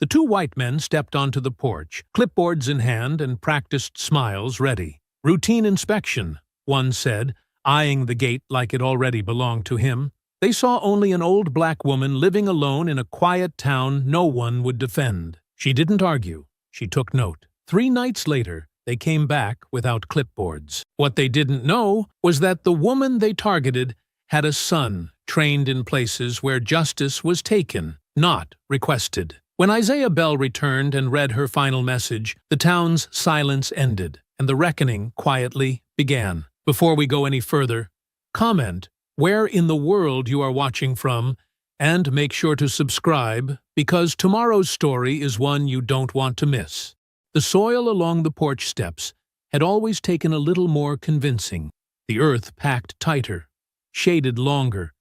The two white men stepped onto the porch, clipboards in hand and practiced smiles ready. "Routine inspection," one said, eyeing the gate like it already belonged to him. They saw only an old black woman living alone in a quiet town no one would defend. She didn't argue. She took note. 3 nights later, they came back without clipboards. What they didn't know was that the woman they targeted had a son trained in places where justice was taken, not requested. When Isaiah Bell returned and read her final message, the town's silence ended, and the reckoning quietly began. Before we go any further, comment where in the world you are watching from, and make sure to subscribe, because tomorrow's story is one you don't want to miss. The soil along the porch steps had always taken a little more convincing, the earth packed tighter, shaded longer,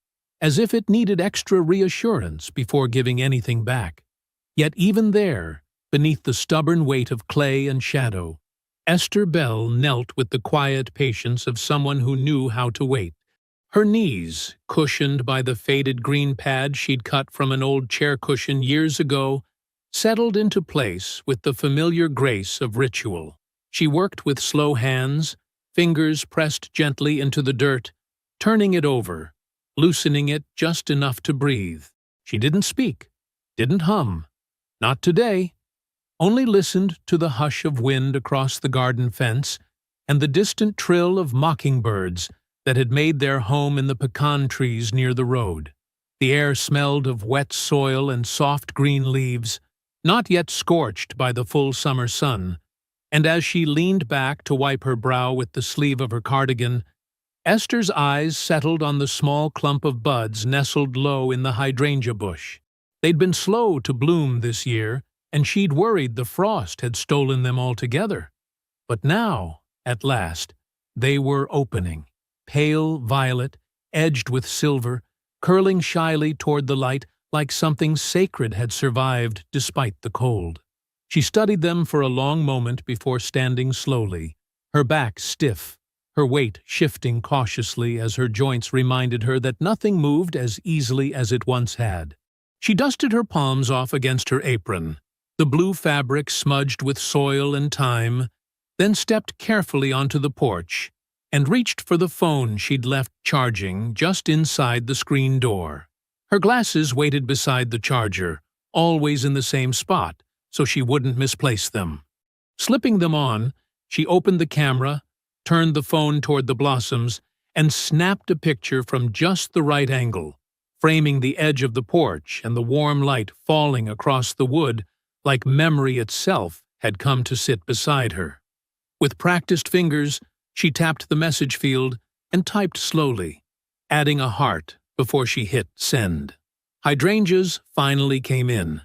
as if it needed extra reassurance before giving anything back. Yet even there, beneath the stubborn weight of clay and shadow, Esther Bell knelt with the quiet patience of someone who knew how to wait. Her knees, cushioned by the faded green pad she'd cut from an old chair cushion years ago, settled into place with the familiar grace of ritual. She worked with slow hands, fingers pressed gently into the dirt, turning it over, loosening it just enough to breathe. She didn't speak, didn't hum. Not today. Only listened to the hush of wind across the garden fence and the distant trill of mockingbirds that had made their home in the pecan trees near the road. The air smelled of wet soil and soft green leaves, not yet scorched by the full summer sun, and as she leaned back to wipe her brow with the sleeve of her cardigan, Esther's eyes settled on the small clump of buds nestled low in the hydrangea bush. They'd been slow to bloom this year, and she'd worried the frost had stolen them altogether. But now, at last, they were opening. Pale violet, edged with silver, curling shyly toward the light like something sacred had survived despite the cold. She studied them for a long moment before standing slowly, her back stiff, her weight shifting cautiously as her joints reminded her that nothing moved as easily as it once had. She dusted her palms off against her apron, the blue fabric smudged with soil and time, then stepped carefully onto the porch and reached for the phone she'd left charging just inside the screen door. Her glasses waited beside the charger, always in the same spot, so she wouldn't misplace them. Slipping them on, she opened the camera, turned the phone toward the blossoms, and snapped a picture from just the right angle, framing the edge of the porch and the warm light falling across the wood like memory itself had come to sit beside her. With practiced fingers, she tapped the message field and typed slowly, adding a heart before she hit send. Hydrangeas finally came in.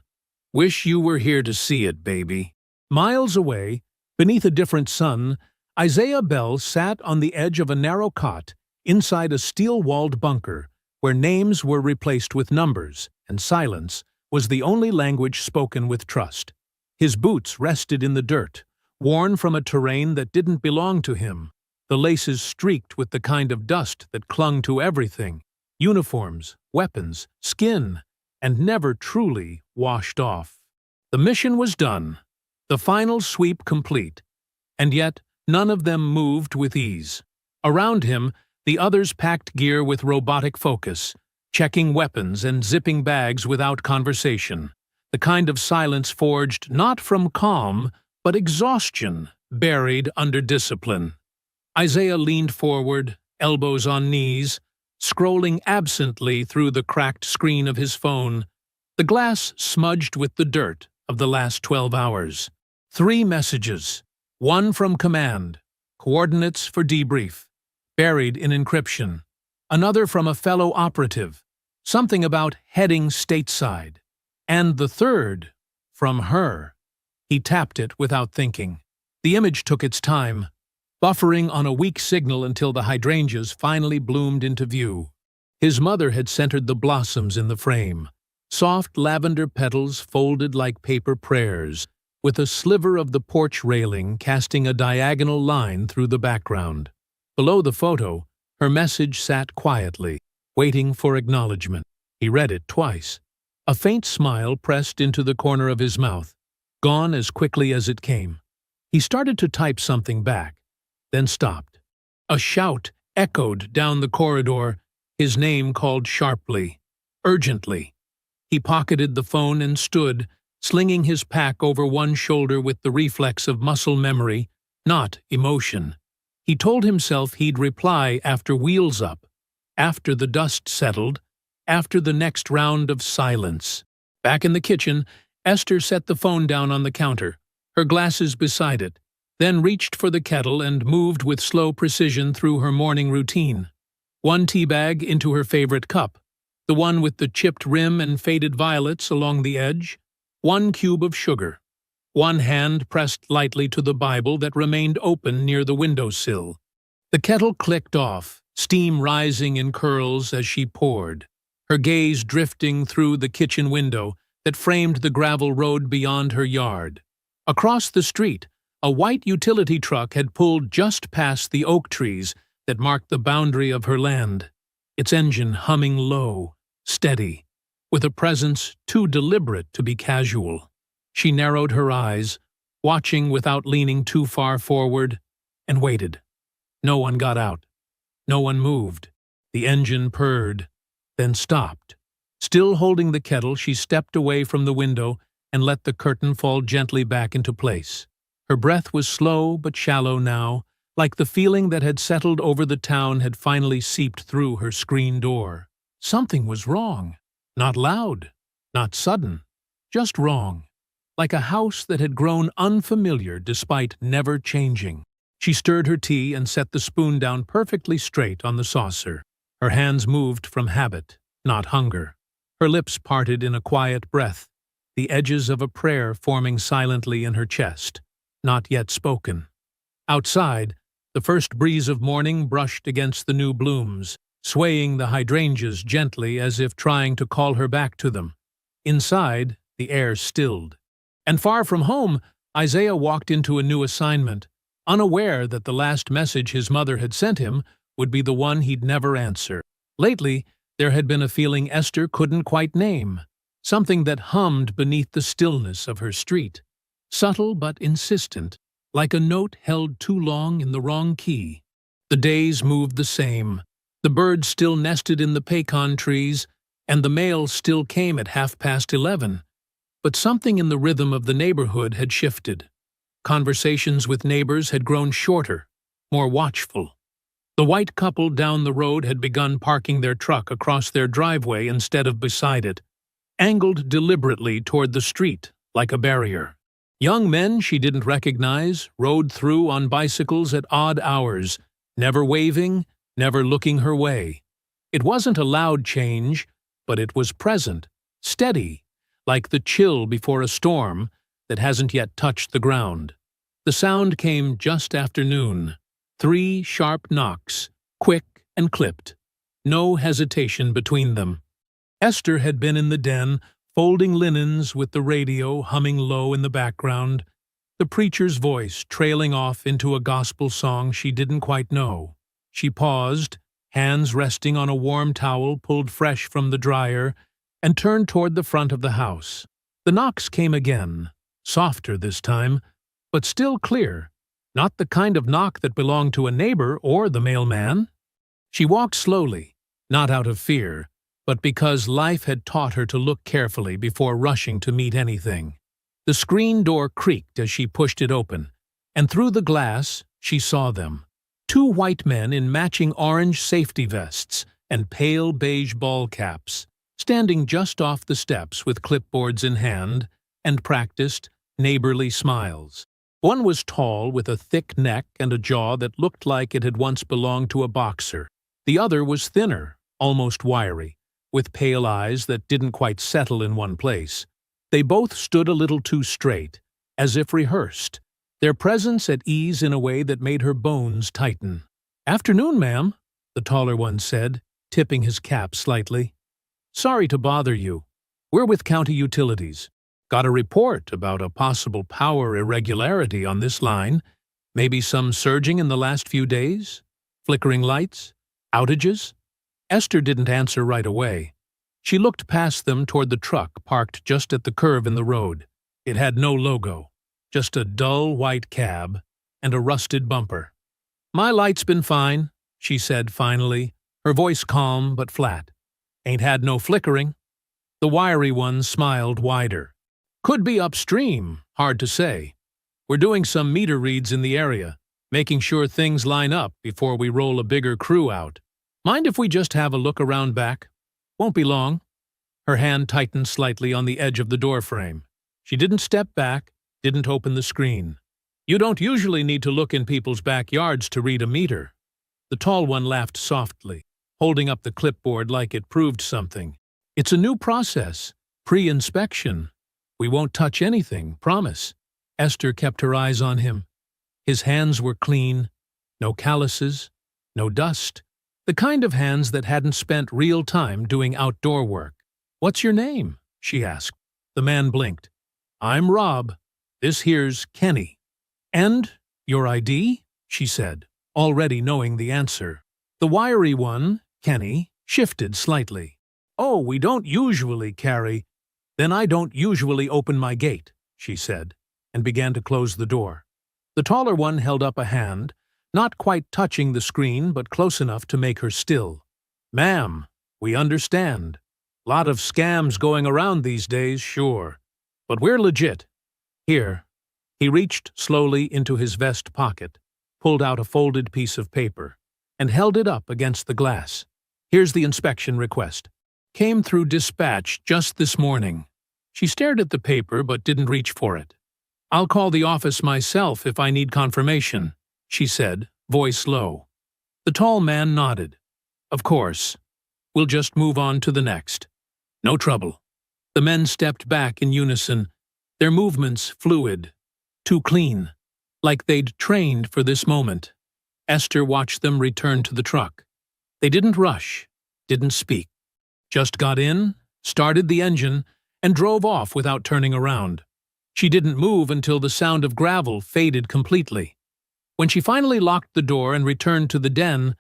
"Wish you were here to see it, baby." Miles away, beneath a different sun, Isaiah Bell sat on the edge of a narrow cot inside a steel-walled bunker where names were replaced with numbers and silence was the only language spoken with trust. His boots rested in the dirt, worn from a terrain that didn't belong to him, the laces streaked with the kind of dust that clung to everything, uniforms, weapons, skin, and never truly washed off. The mission was done, the final sweep complete, and yet none of them moved with ease. Around him, the others packed gear with robotic focus, checking weapons and zipping bags without conversation, the kind of silence forged not from calm, but exhaustion, buried under discipline. Isaiah leaned forward, elbows on knees, scrolling absently through the cracked screen of his phone, the glass smudged with the dirt of the last 12 hours. 3 messages, one from command, coordinates for debrief, buried in encryption, another from a fellow operative, something about heading stateside, and the third, from her. He tapped it without thinking. The image took its time, buffering on a weak signal until the hydrangeas finally bloomed into view. His mother had centered the blossoms in the frame, soft lavender petals folded like paper prayers, with a sliver of the porch railing casting a diagonal line through the background. Below the photo, her message sat quietly, waiting for acknowledgement. He read it twice. A faint smile pressed into the corner of his mouth, gone as quickly as it came. He started to type something back, then stopped. A shout echoed down the corridor, his name called sharply, urgently. He pocketed the phone and stood, slinging his pack over one shoulder with the reflex of muscle memory, not emotion. He told himself he'd reply after Wheels Up, after the dust settled, after the next round of silence. Back in the kitchen, Esther set the phone down on the counter, her glasses beside it, then reached for the kettle and moved with slow precision through her morning routine. One tea bag into her favorite cup, the one with the chipped rim and faded violets along the edge, one cube of sugar. One hand pressed lightly to the Bible that remained open near the windowsill. The kettle clicked off, steam rising in curls as she poured, her gaze drifting through the kitchen window that framed the gravel road beyond her yard. Across the street, a white utility truck had pulled just past the oak trees that marked the boundary of her land, its engine humming low, steady, with a presence too deliberate to be casual. She narrowed her eyes, watching without leaning too far forward, and waited. No one got out. No one moved. The engine purred, then stopped. Still holding the kettle, she stepped away from the window and let the curtain fall gently back into place. Her breath was slow but shallow now, like the feeling that had settled over the town had finally seeped through her screen door. Something was wrong. Not loud, not sudden, just wrong. Like a house that had grown unfamiliar despite never changing. She stirred her tea and set the spoon down perfectly straight on the saucer. Her hands moved from habit, not hunger. Her lips parted in a quiet breath, the edges of a prayer forming silently in her chest, not yet spoken. Outside, the first breeze of morning brushed against the new blooms, swaying the hydrangeas gently as if trying to call her back to them. Inside, the air stilled. And far from home, Isaiah walked into a new assignment, unaware that the last message his mother had sent him would be the one he'd never answer. Lately, there had been a feeling Esther couldn't quite name, something that hummed beneath the stillness of her street, subtle but insistent, like a note held too long in the wrong key. The days moved the same. The birds still nested in the pecan trees, and the mail still came at 11:30. But something in the rhythm of the neighborhood had shifted. Conversations with neighbors had grown shorter, more watchful. The white couple down the road had begun parking their truck across their driveway instead of beside it, angled deliberately toward the street, like a barrier. Young men she didn't recognize rode through on bicycles at odd hours, never waving, never looking her way. It wasn't a loud change, but it was present, steady, like the chill before a storm that hasn't yet touched the ground. The sound came just after noon. 3 sharp knocks, quick and clipped. No hesitation between them. Esther had been in the den, folding linens with the radio humming low in the background, the preacher's voice trailing off into a gospel song she didn't quite know. She paused, hands resting on a warm towel pulled fresh from the dryer, and turned toward the front of the house. The knocks came again, softer this time, but still clear, not the kind of knock that belonged to a neighbor or the mailman. She walked slowly, not out of fear, but because life had taught her to look carefully before rushing to meet anything. The screen door creaked as she pushed it open, and through the glass she saw them. 2 white men in matching orange safety vests and pale beige ball caps, standing just off the steps with clipboards in hand, and practiced, neighborly smiles. One was tall with a thick neck and a jaw that looked like it had once belonged to a boxer. The other was thinner, almost wiry, with pale eyes that didn't quite settle in one place. They both stood a little too straight, as if rehearsed, their presence at ease in a way that made her bones tighten. "Afternoon, ma'am," the taller one said, tipping his cap slightly. "Sorry to bother you. We're with County Utilities. Got a report about a possible power irregularity on this line. Maybe some surging in the last few days? Flickering lights? Outages?" Esther didn't answer right away. She looked past them toward the truck parked just at the curve in the road. It had no logo, just a dull white cab and a rusted bumper. "My light's been fine," she said finally, her voice calm but flat. "Ain't had no flickering." The wiry one smiled wider. "Could be upstream, hard to say. We're doing some meter reads in the area, making sure things line up before we roll a bigger crew out. Mind if we just have a look around back? Won't be long." Her hand tightened slightly on the edge of the doorframe. She didn't step back, didn't open the screen. "You don't usually need to look in people's backyards to read a meter." The tall one laughed softly, holding up the clipboard like it proved something. "It's a new process, pre-inspection. We won't touch anything, promise." Esther kept her eyes on him. His hands were clean, no calluses, no dust, the kind of hands that hadn't spent real time doing outdoor work. "What's your name?" she asked. The man blinked. "I'm Rob. This here's Kenny." "And your ID?" she said, already knowing the answer. The wiry one, Kenny, shifted slightly. "Oh, we don't usually carry—" "Then I don't usually open my gate," she said, and began to close the door. The taller one held up a hand, not quite touching the screen but close enough to make her still. "Ma'am, we understand. Lot of scams going around these days, sure. But we're legit. Here." He reached slowly into his vest pocket, pulled out a folded piece of paper, and held it up against the glass. "Here's the inspection request. Came through dispatch just this morning." She stared at the paper but didn't reach for it. "I'll call the office myself if I need confirmation," she said, voice low. The tall man nodded. "Of course. We'll just move on to the next." "No trouble." The men stepped back in unison, their movements fluid, too clean, like they'd trained for this moment. Esther watched them return to the truck. They didn't rush, didn't speak. Just got in, started the engine, and drove off without turning around. She didn't move until the sound of gravel faded completely. When she finally locked the door and returned to the den,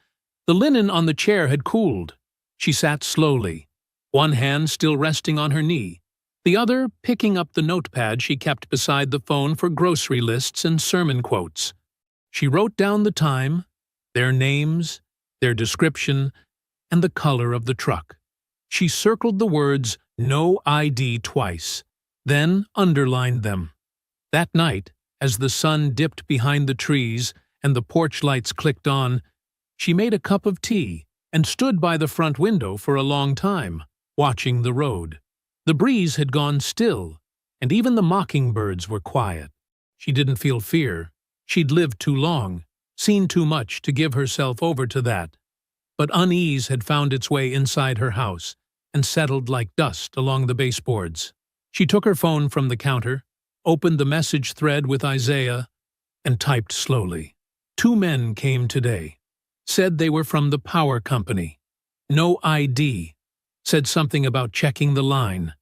the linen on the chair had cooled. She sat slowly, one hand still resting on her knee, the other picking up the notepad she kept beside the phone for grocery lists and sermon quotes. She wrote down the time, their names, their description, and the color of the truck. She circled the words "No ID" twice, then underlined them. That night, as the sun dipped behind the trees and the porch lights clicked on, she made a cup of tea and stood by the front window for a long time, watching the road. The breeze had gone still, and even the mockingbirds were quiet. She didn't feel fear. She'd lived too long, seen too much to give herself over to that. But unease had found its way inside her house and settled like dust along the baseboards. She took her phone from the counter, opened the message thread with Isaiah, and typed slowly. 2 men came today. Said they were from the power company. No ID. Said something about checking the line.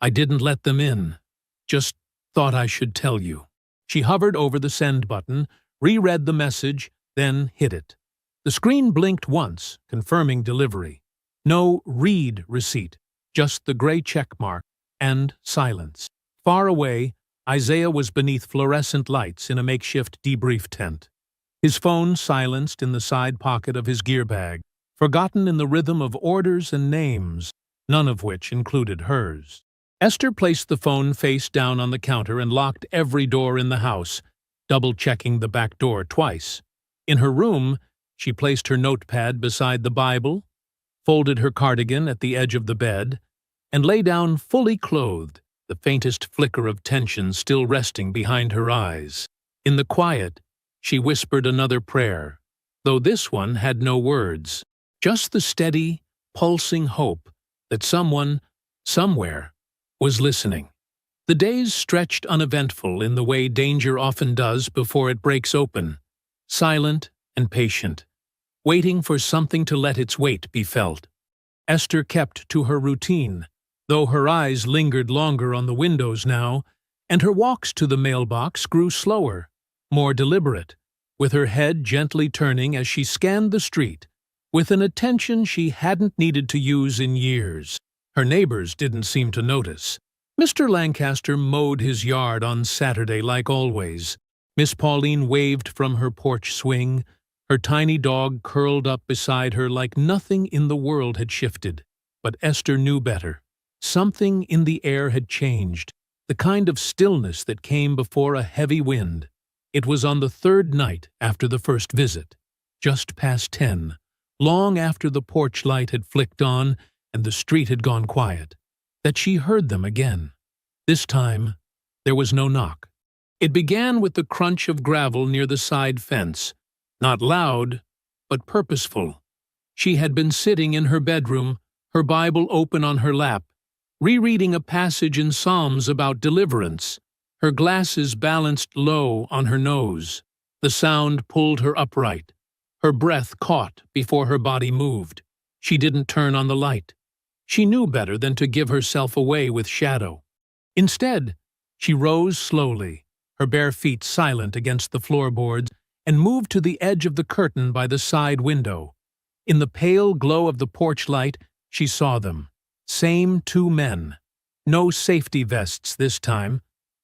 I didn't let them in. Just thought I should tell you. She hovered over the send button, reread the message, then hit it. The screen blinked once, confirming delivery. No read receipt, just the gray check mark, and silence. Far away, Isaiah was beneath fluorescent lights in a makeshift debrief tent. His phone silenced in the side pocket of his gear bag, forgotten in the rhythm of orders and names, none of which included hers. Esther placed the phone face down on the counter and locked every door in the house, double-checking the back door twice. In her room, she placed her notepad beside the Bible, folded her cardigan at the edge of the bed, and lay down fully clothed, the faintest flicker of tension still resting behind her eyes. In the quiet, she whispered another prayer, though this one had no words, just the steady, pulsing hope that someone, somewhere, was listening. The days stretched uneventful in the way danger often does before it breaks open, silent and patient, waiting for something to let its weight be felt. Esther kept to her routine, though her eyes lingered longer on the windows now, and her walks to the mailbox grew slower, more deliberate, with her head gently turning as she scanned the street, with an attention she hadn't needed to use in years. Her neighbors didn't seem to notice. Mr. Lancaster mowed his yard on Saturday like always. Miss Pauline waved from her porch swing. Her tiny dog curled up beside her like nothing in the world had shifted. But Esther knew better. Something in the air had changed, the kind of stillness that came before a heavy wind. It was on the third night after the first visit, just past 10, long after the porch light had flicked on and the street had gone quiet, that she heard them again. This time, there was no knock. It began with the crunch of gravel near the side fence, not loud, but purposeful. She had been sitting in her bedroom, her Bible open on her lap, rereading a passage in Psalms about deliverance, her glasses balanced low on her nose. The sound pulled her upright. Her breath caught before her body moved. She didn't turn on the light. She knew better than to give herself away with shadow. Instead, she rose slowly, her bare feet silent against the floorboards, and moved to the edge of the curtain by the side window. In the pale glow of the porch light, she saw them. Same two men. No safety vests this time.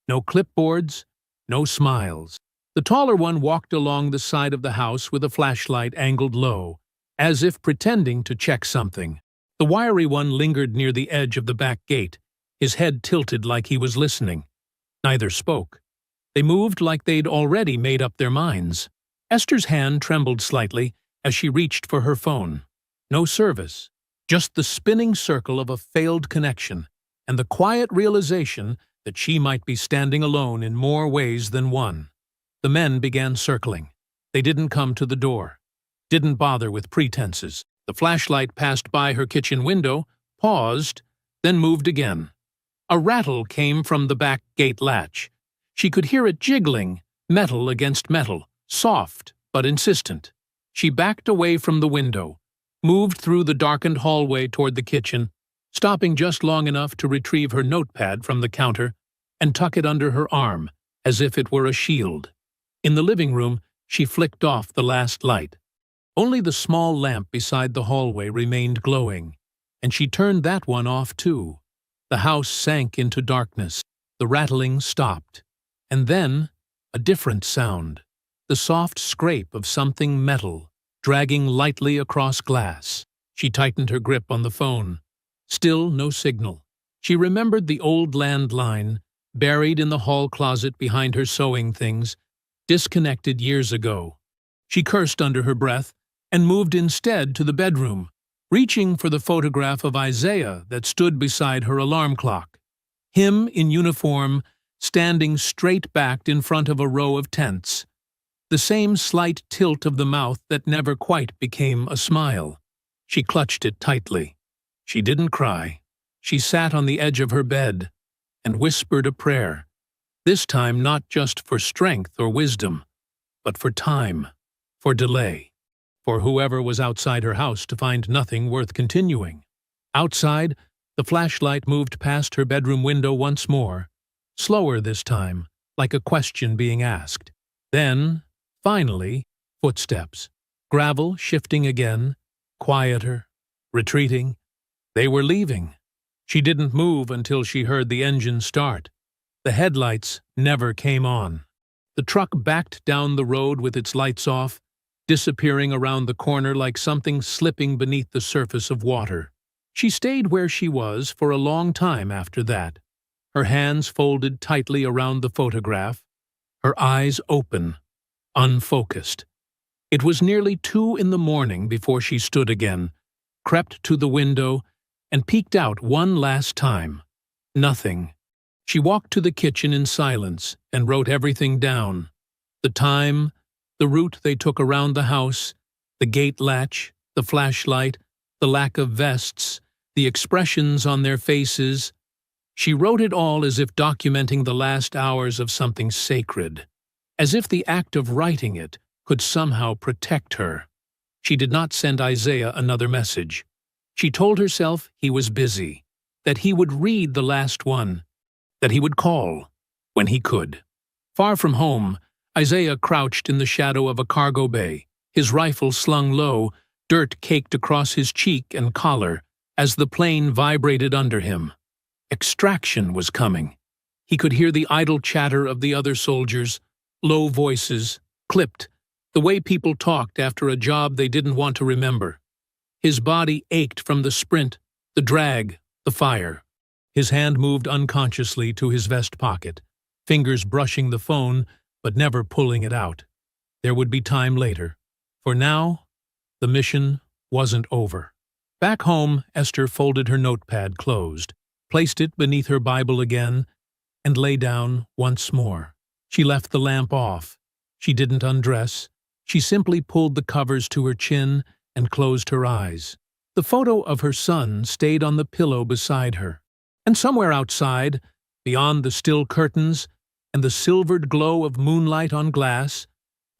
No clipboards. No smiles. The taller one walked along the side of the house with a flashlight angled low, as if pretending to check something. The wiry one lingered near the edge of the back gate, his head tilted like he was listening. Neither spoke. They moved like they'd already made up their minds. Esther's hand trembled slightly as she reached for her phone. No service. Just the spinning circle of a failed connection, and the quiet realization that she might be standing alone in more ways than one. The men began circling. They didn't come to the door. Didn't bother with pretenses. The flashlight passed by her kitchen window, paused, then moved again. A rattle came from the back gate latch. She could hear it jiggling, metal against metal, soft but insistent. She backed away from the window, moved through the darkened hallway toward the kitchen, stopping just long enough to retrieve her notepad from the counter and tuck it under her arm, as if it were a shield. In the living room, she flicked off the last light. Only the small lamp beside the hallway remained glowing, and she turned that one off too. The house sank into darkness. The rattling stopped. And then, a different sound. The soft scrape of something metal, dragging lightly across glass. She tightened her grip on the phone. Still no signal. She remembered the old landline, buried in the hall closet behind her sewing things, disconnected years ago. She cursed under her breath and moved instead to the bedroom, reaching for the photograph of Isaiah that stood beside her alarm clock. Him in uniform, standing straight-backed in front of a row of tents. The same slight tilt of the mouth that never quite became a smile. She clutched it tightly. She didn't cry. She sat on the edge of her bed and whispered a prayer, this time not just for strength or wisdom, but for time, for delay, for whoever was outside her house to find nothing worth continuing. Outside, the flashlight moved past her bedroom window once more, slower this time, like a question being asked. Then, finally, footsteps. Gravel shifting again, quieter, retreating. They were leaving. She didn't move until she heard the engine start. The headlights never came on. The truck backed down the road with its lights off, disappearing around the corner like something slipping beneath the surface of water. She stayed where she was for a long time after that, her hands folded tightly around the photograph, her eyes open, unfocused. It was nearly 2 a.m. before she stood again, crept to the window, and peeked out one last time. Nothing. She walked to the kitchen in silence and wrote everything down. The time, the route they took around the house, the gate latch, the flashlight, the lack of vests, the expressions on their faces. She wrote it all as if documenting the last hours of something sacred, as if the act of writing it could somehow protect her. She did not send Isaiah another message. She told herself he was busy, that he would read the last one, that he would call when he could. Far from home, Isaiah crouched in the shadow of a cargo bay, his rifle slung low, dirt caked across his cheek and collar, as the plane vibrated under him. Extraction was coming. He could hear the idle chatter of the other soldiers, low voices, clipped, the way people talked after a job they didn't want to remember. His body ached from the sprint, the drag, the fire. His hand moved unconsciously to his vest pocket, fingers brushing the phone but never pulling it out. There would be time later. For now, the mission wasn't over. Back home, Esther folded her notepad closed, placed it beneath her Bible again, and lay down once more. She left the lamp off. She didn't undress. She simply pulled the covers to her chin and closed her eyes. The photo of her son stayed on the pillow beside her. And somewhere outside, beyond the still curtains and the silvered glow of moonlight on glass,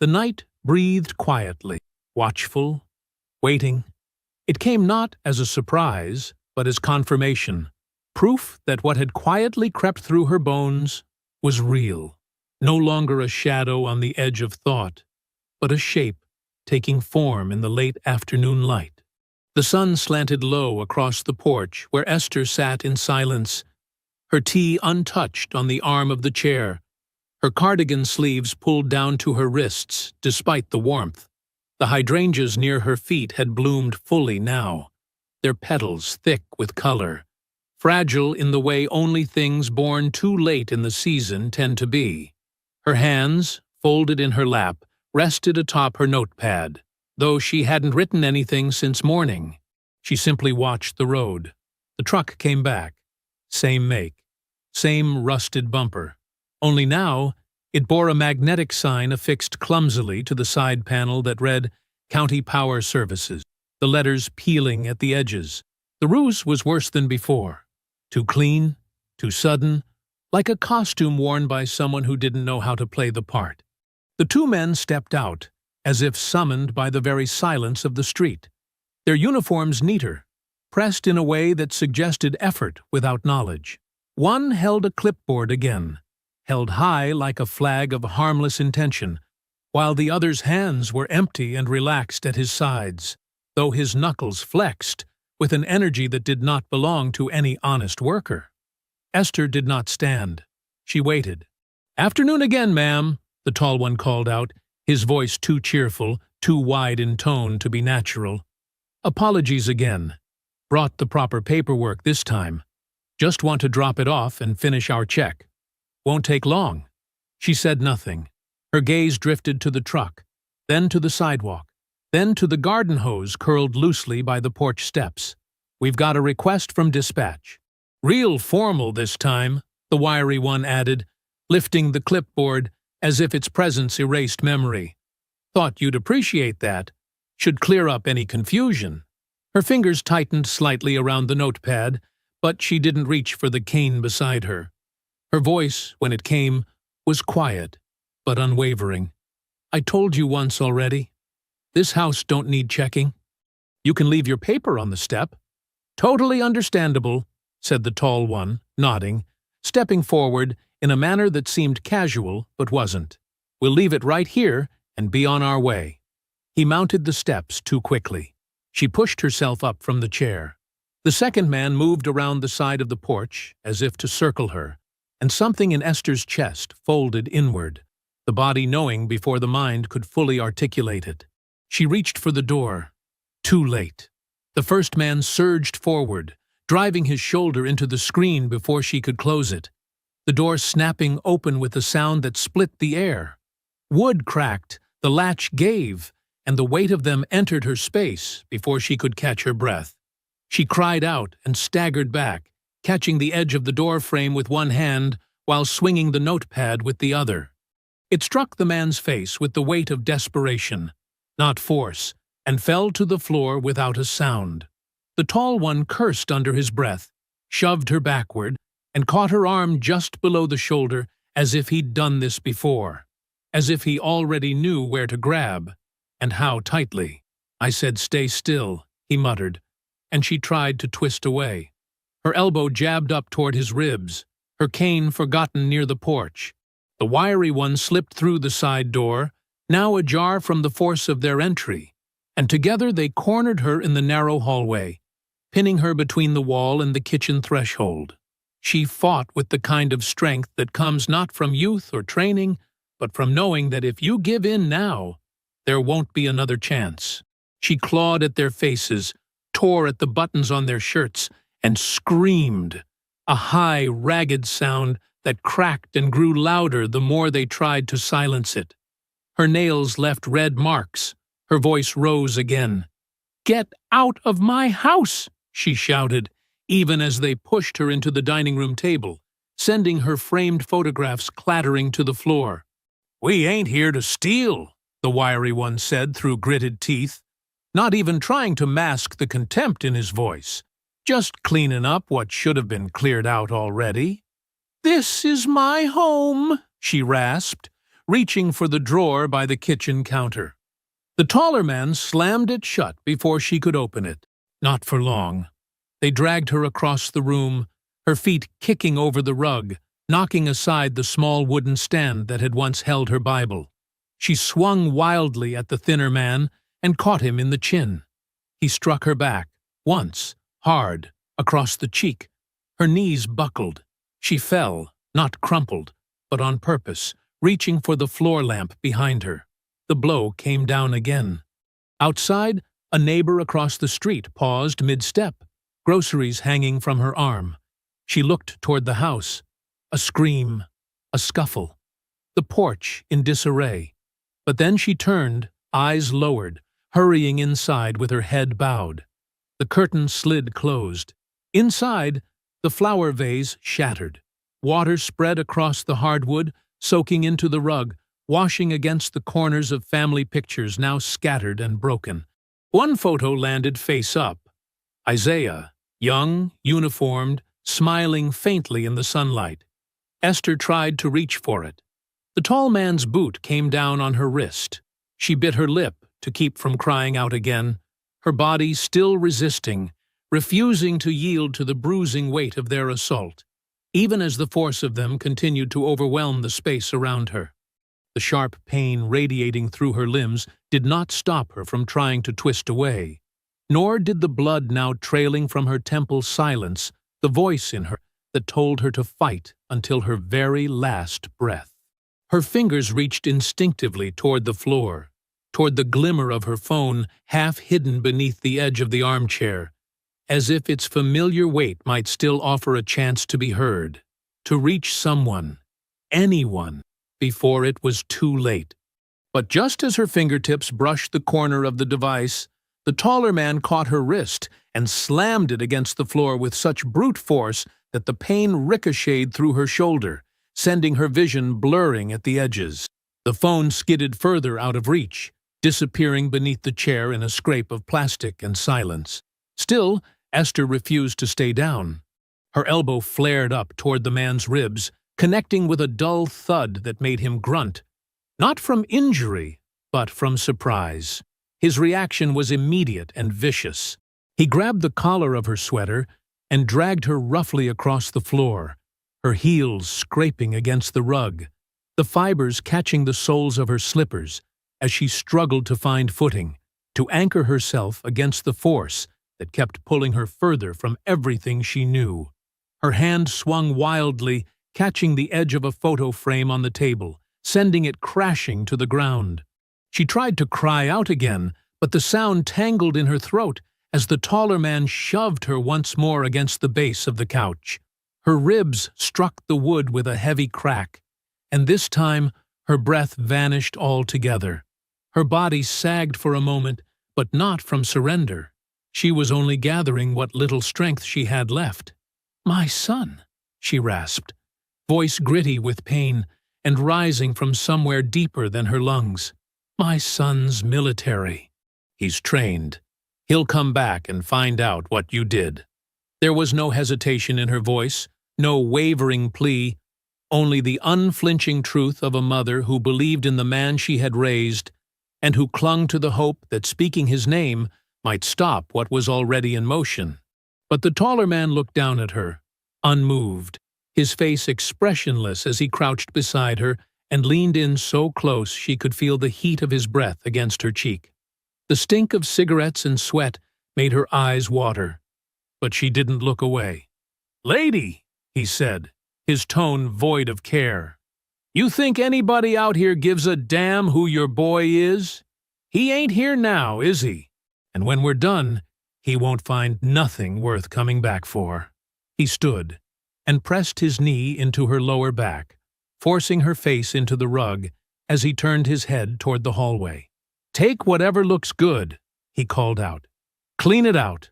the night breathed quietly, watchful, waiting. It came not as a surprise, but as confirmation, proof that what had quietly crept through her bones was real, no longer a shadow on the edge of thought, but a shape taking form in the late afternoon light. The sun slanted low across the porch where Esther sat in silence, her tea untouched on the arm of the chair, her cardigan sleeves pulled down to her wrists despite the warmth. The hydrangeas near her feet had bloomed fully now, their petals thick with color, fragile in the way only things born too late in the season tend to be. Her hands, folded in her lap, rested atop her notepad, though she hadn't written anything since morning. She simply watched the road. The truck came back. Same make, same rusted bumper. Only now, it bore a magnetic sign affixed clumsily to the side panel that read County Power Services, the letters peeling at the edges. The ruse was worse than before. Too clean, too sudden, like a costume worn by someone who didn't know how to play the part. The two men stepped out, as if summoned by the very silence of the street. Their uniforms neater, pressed in a way that suggested effort without knowledge. One held a clipboard again, held high like a flag of harmless intention, while the other's hands were empty and relaxed at his sides, though his knuckles flexed with an energy that did not belong to any honest worker. Esther did not stand. She waited. "Afternoon again, ma'am," the tall one called out, his voice too cheerful, too wide in tone to be natural. "Apologies again. Brought the proper paperwork this time. Just want to drop it off and finish our check. Won't take long." She said nothing. Her gaze drifted to the truck, then to the sidewalk, then to the garden hose curled loosely by the porch steps. "We've got a request from dispatch." "Real formal this time," the wiry one added, lifting the clipboard as if its presence erased memory. "Thought you'd appreciate that. Should clear up any confusion." Her fingers tightened slightly around the notepad, but she didn't reach for the cane beside her. Her voice, when it came, was quiet, but unwavering. "I told you once already. This house don't need checking. You can leave your paper on the step." "Totally understandable," said the tall one, nodding, stepping forward in a manner that seemed casual but wasn't. "We'll leave it right here and be on our way." He mounted the steps too quickly. She pushed herself up from the chair. The second man moved around the side of the porch as if to circle her, and something in Esther's chest folded inward, the body knowing before the mind could fully articulate it. She reached for the door. Too late. The first man surged forward, driving his shoulder into the screen before she could close it, the door snapping open with a sound that split the air. Wood cracked, the latch gave, and the weight of them entered her space before she could catch her breath. She cried out and staggered back, catching the edge of the door frame with one hand while swinging the notepad with the other. It struck the man's face with the weight of desperation, not force, and fell to the floor without a sound. The tall one cursed under his breath, shoved her backward, and caught her arm just below the shoulder as if he'd done this before, as if he already knew where to grab, and how tightly. "I said stay still," he muttered, and she tried to twist away. Her elbow jabbed up toward his ribs, her cane forgotten near the porch. The wiry one slipped through the side door, now ajar from the force of their entry, and together they cornered her in the narrow hallway, pinning her between the wall and the kitchen threshold. She fought with the kind of strength that comes not from youth or training, but from knowing that if you give in now, there won't be another chance. She clawed at their faces, tore at the buttons on their shirts, and screamed, a high, ragged sound that cracked and grew louder the more they tried to silence it. Her nails left red marks. Her voice rose again. "Get out of my house!" she shouted, even as they pushed her into the dining room table, sending her framed photographs clattering to the floor. "We ain't here to steal," the wiry one said through gritted teeth, not even trying to mask the contempt in his voice, just cleaning up what should have been cleared out already. "This is my home," she rasped, reaching for the drawer by the kitchen counter. The taller man slammed it shut before she could open it. Not for long. They dragged her across the room, her feet kicking over the rug, knocking aside the small wooden stand that had once held her Bible. She swung wildly at the thinner man and caught him in the chin. He struck her back, once, hard, across the cheek. Her knees buckled. She fell, not crumpled, but on purpose, reaching for the floor lamp behind her. The blow came down again. Outside, a neighbor across the street paused mid-step, groceries hanging from her arm. She looked toward the house. A scream, a scuffle. The porch in disarray. But then she turned, eyes lowered, hurrying inside with her head bowed. The curtain slid closed. Inside, the flower vase shattered. Water spread across the hardwood, soaking into the rug, washing against the corners of family pictures now scattered and broken. One photo landed face up. Isaiah, young, uniformed, smiling faintly in the sunlight. Esther tried to reach for it. The tall man's boot came down on her wrist. She bit her lip to keep from crying out again, her body still resisting, refusing to yield to the bruising weight of their assault, even as the force of them continued to overwhelm the space around her. The sharp pain radiating through her limbs did not stop her from trying to twist away, nor did the blood now trailing from her temples silence the voice in her that told her to fight until her very last breath. Her fingers reached instinctively toward the floor, toward the glimmer of her phone half hidden beneath the edge of the armchair, as if its familiar weight might still offer a chance to be heard, to reach someone, anyone, before it was too late. But just as her fingertips brushed the corner of the device, the taller man caught her wrist and slammed it against the floor with such brute force that the pain ricocheted through her shoulder, sending her vision blurring at the edges. The phone skidded further out of reach, disappearing beneath the chair in a scrape of plastic and silence. Still, Esther refused to stay down. Her elbow flared up toward the man's ribs, connecting with a dull thud that made him grunt. Not from injury, but from surprise. His reaction was immediate and vicious. He grabbed the collar of her sweater and dragged her roughly across the floor, her heels scraping against the rug, the fibers catching the soles of her slippers as she struggled to find footing, to anchor herself against the force that kept pulling her further from everything she knew. Her hand swung wildly, catching the edge of a photo frame on the table, sending it crashing to the ground. She tried to cry out again, but the sound tangled in her throat as the taller man shoved her once more against the base of the couch. Her ribs struck the wood with a heavy crack, and this time her breath vanished altogether. Her body sagged for a moment, but not from surrender. She was only gathering what little strength she had left. "My son," she rasped, voice gritty with pain and rising from somewhere deeper than her lungs. "My son's military. He's trained. He'll come back and find out what you did." There was no hesitation in her voice, no wavering plea, only the unflinching truth of a mother who believed in the man she had raised and who clung to the hope that speaking his name might stop what was already in motion. But the taller man looked down at her, unmoved, his face expressionless as he crouched beside her and leaned in so close she could feel the heat of his breath against her cheek. The stink of cigarettes and sweat made her eyes water. but she didn't look away. "Lady," he said, his tone void of care, "you think anybody out here gives a damn who your boy is? He ain't here now, is he? And when we're done, he won't find nothing worth coming back for." He stood and pressed his knee into her lower back, forcing her face into the rug as he turned his head toward the hallway. "Take whatever looks good," he called out. "Clean it out."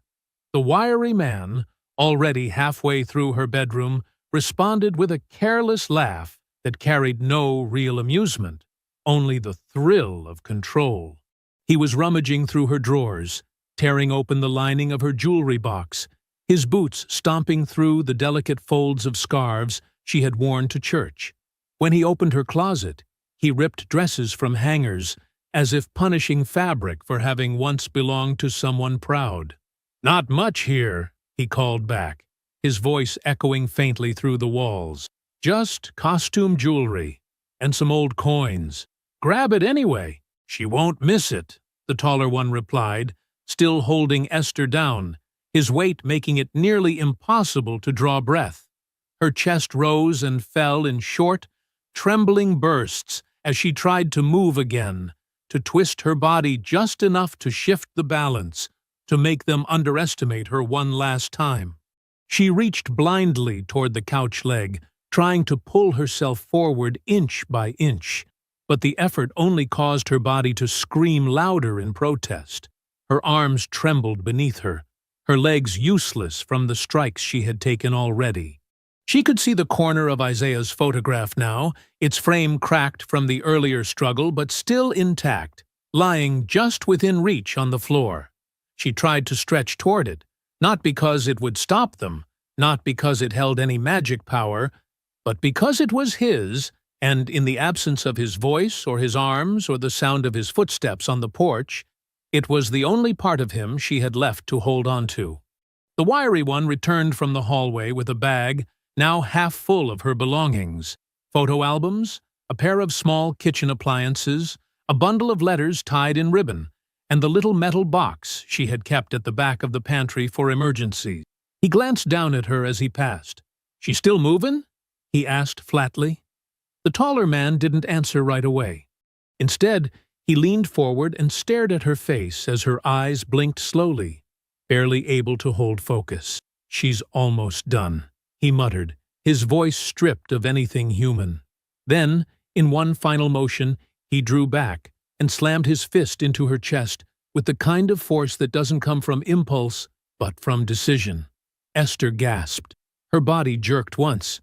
The wiry man, already halfway through her bedroom, responded with a careless laugh that carried no real amusement, only the thrill of control. He was rummaging through her drawers, tearing open the lining of her jewelry box, his boots stomping through the delicate folds of scarves she had worn to church. When he opened her closet, he ripped dresses from hangers, as if punishing fabric for having once belonged to someone proud. "Not much here," he called back, his voice echoing faintly through the walls. "Just costume jewelry and some old coins. Grab it anyway. She won't miss it," the taller one replied, still holding Esther down, his weight making it nearly impossible to draw breath. Her chest rose and fell in short, trembling bursts as she tried to move again, to twist her body just enough to shift the balance, to make them underestimate her one last time. She reached blindly toward the couch leg, trying to pull herself forward inch by inch, but the effort only caused her body to scream louder in protest. Her arms trembled beneath her, her legs useless from the strikes she had taken already. She could see the corner of Isaiah's photograph now, its frame cracked from the earlier struggle but still intact, lying just within reach on the floor. She tried to stretch toward it, not because it would stop them, not because it held any magic power, but because it was his, and in the absence of his voice or his arms or the sound of his footsteps on the porch, it was the only part of him she had left to hold on to. The wiry one returned from the hallway with a bag, now half full of her belongings: photo albums, a pair of small kitchen appliances, a bundle of letters tied in ribbon, and the little metal box she had kept at the back of the pantry for emergencies. He glanced down at her as he passed. "She still movin'?" he asked flatly. The taller man didn't answer right away. Instead, he leaned forward and stared at her face as her eyes blinked slowly, barely able to hold focus. "She's almost done," he muttered, his voice stripped of anything human. Then, in one final motion, he drew back and slammed his fist into her chest with the kind of force that doesn't come from impulse, but from decision. Esther gasped. Her body jerked once.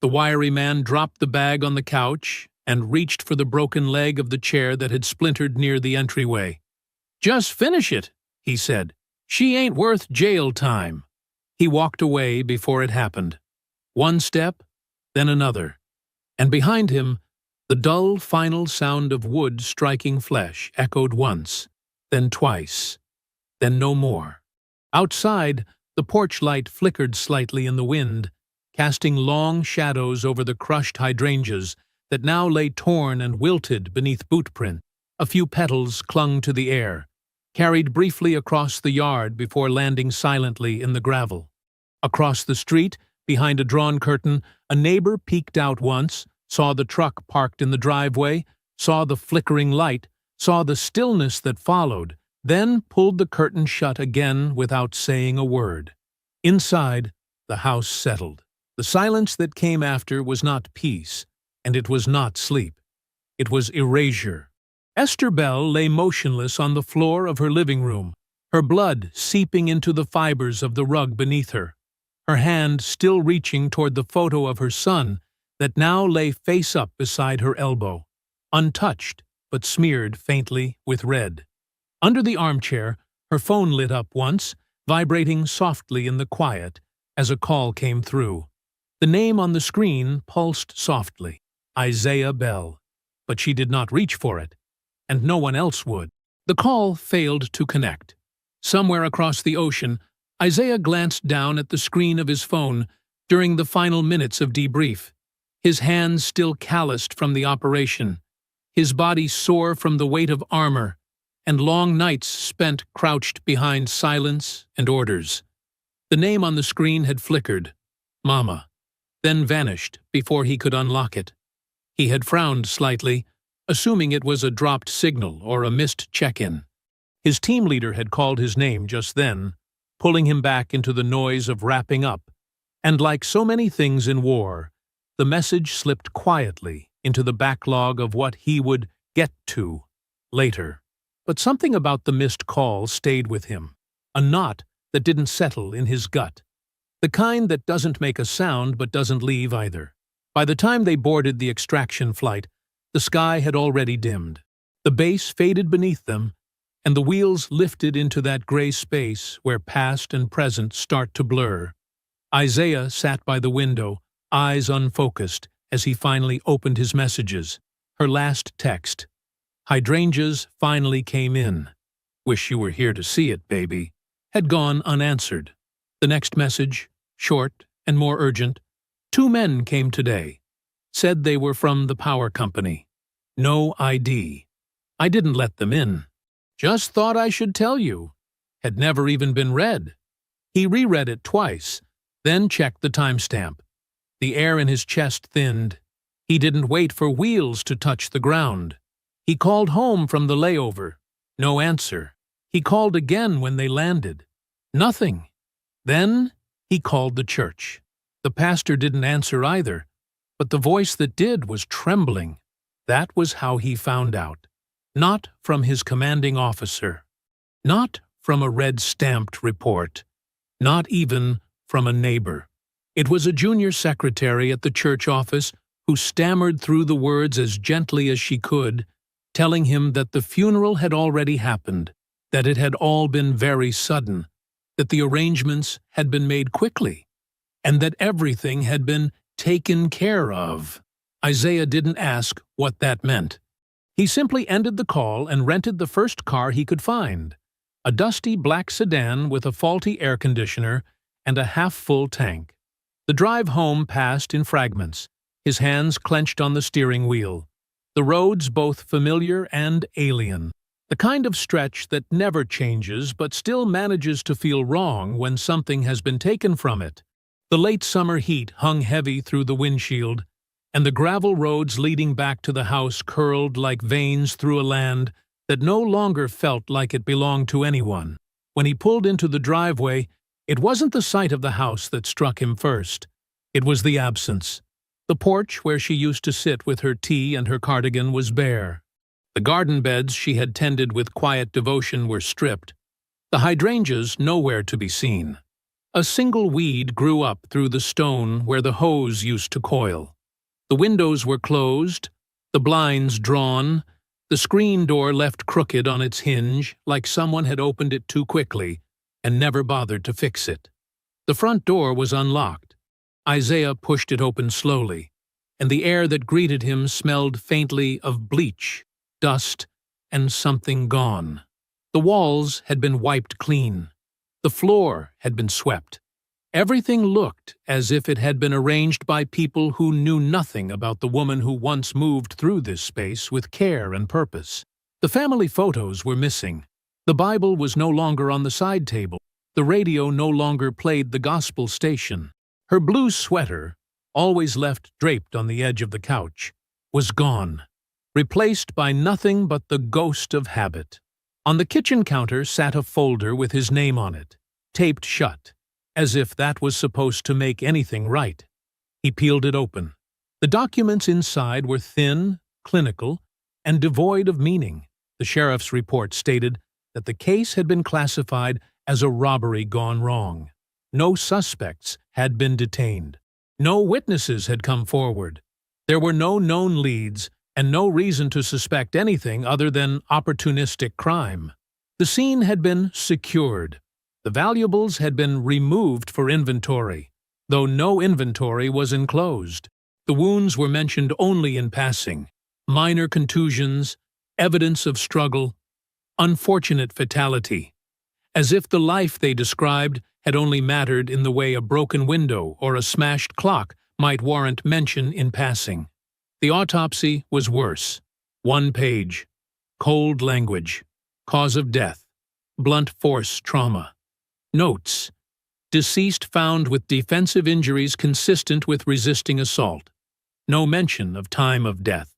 The wiry man dropped the bag on the couch and reached for the broken leg of the chair that had splintered near the entryway. "Just finish it," he said. "She ain't worth jail time." He walked away before it happened. One step, then another, and behind him, the dull final sound of wood striking flesh echoed once, then twice, then no more. Outside, the porch light flickered slightly in the wind, casting long shadows over the crushed hydrangeas that now lay torn and wilted beneath bootprint. A few petals clung to the air, carried briefly across the yard before landing silently in the gravel. Across the street, behind a drawn curtain, a neighbor peeked out once, saw the truck parked in the driveway, saw the flickering light, saw the stillness that followed, then pulled the curtain shut again without saying a word. Inside, the house settled. The silence that came after was not peace, and it was not sleep. It was erasure. Esther Bell lay motionless on the floor of her living room, her blood seeping into the fibers of the rug beneath her, her hand still reaching toward the photo of her son that now lay face up beside her elbow, untouched but smeared faintly with red. Under the armchair, her phone lit up once, vibrating softly in the quiet as a call came through. The name on the screen pulsed softly, Isaiah Bell, but she did not reach for it, and no one else would. The call failed to connect. Somewhere across the ocean, Isaiah glanced down at the screen of his phone during the final minutes of debrief, his hands still calloused from the operation, his body sore from the weight of armor, and long nights spent crouched behind silence and orders. The name on the screen had flickered, Mama, then vanished before he could unlock it. He had frowned slightly, assuming it was a dropped signal or a missed check-in. His team leader had called his name just then, pulling him back into the noise of wrapping up, and like so many things in war, the message slipped quietly into the backlog of what he would get to later. But something about the missed call stayed with him, a knot that didn't settle in his gut, the kind that doesn't make a sound but doesn't leave either. By the time they boarded the extraction flight, the sky had already dimmed. The base faded beneath them, and the wheels lifted into that gray space where past and present start to blur. Isaiah sat by the window, eyes unfocused, as he finally opened his messages. Her last text. Hydrangeas finally came in. Wish you were here to see it, baby. Had gone unanswered. The next message, short and more urgent. 2 men came today. Said they were from the power company. No ID. I didn't let them in. Just thought I should tell you. Had never even been read. He reread it twice, then checked the timestamp. The air in his chest thinned. He didn't wait for wheels to touch the ground. He called home from the layover. No answer. He called again when they landed. Nothing. Then he called the church. The pastor didn't answer either, but the voice that did was trembling. That was how he found out. Not from his commanding officer. Not from a red-stamped report. Not even from a neighbor. It was a junior secretary at the church office who stammered through the words as gently as she could, telling him that the funeral had already happened, that it had all been very sudden, that the arrangements had been made quickly, and that everything had been taken care of. Isaiah didn't ask what that meant. He simply ended the call and rented the first car he could find, a dusty black sedan with a faulty air conditioner and a half-full tank. The drive home passed in fragments, his hands clenched on the steering wheel. The roads both familiar and alien, the kind of stretch that never changes but still manages to feel wrong when something has been taken from it. The late summer heat hung heavy through the windshield, and the gravel roads leading back to the house curled like veins through a land that no longer felt like it belonged to anyone. When he pulled into the driveway, it wasn't the sight of the house that struck him first. It was the absence. The porch where she used to sit with her tea and her cardigan was bare. The garden beds she had tended with quiet devotion were stripped. The hydrangeas nowhere to be seen. A single weed grew up through the stone where the hose used to coil. The windows were closed, the blinds drawn, the screen door left crooked on its hinge like someone had opened it too quickly and never bothered to fix it. The front door was unlocked. Isaiah pushed it open slowly, and the air that greeted him smelled faintly of bleach, dust, and something gone. The walls had been wiped clean. The floor had been swept. Everything looked as if it had been arranged by people who knew nothing about the woman who once moved through this space with care and purpose. The family photos were missing. The Bible was no longer on the side table. The radio no longer played the gospel station. Her blue sweater, always left draped on the edge of the couch, was gone, replaced by nothing but the ghost of habit. On the kitchen counter sat a folder with his name on it, taped shut, as if that was supposed to make anything right. He peeled it open. The documents inside were thin, clinical, and devoid of meaning. The sheriff's report stated that the case had been classified as a robbery gone wrong. No suspects had been detained. No witnesses had come forward. There were no known leads and no reason to suspect anything other than opportunistic crime. The scene had been secured. The valuables had been removed for inventory, though no inventory was enclosed. The wounds were mentioned only in passing. Minor contusions, evidence of struggle, unfortunate fatality. As if the life they described had only mattered in the way a broken window or a smashed clock might warrant mention in passing. The autopsy was worse. 1 page. Cold language. Cause of death. Blunt force trauma. Notes. Deceased found with defensive injuries consistent with resisting assault. No mention of time of death.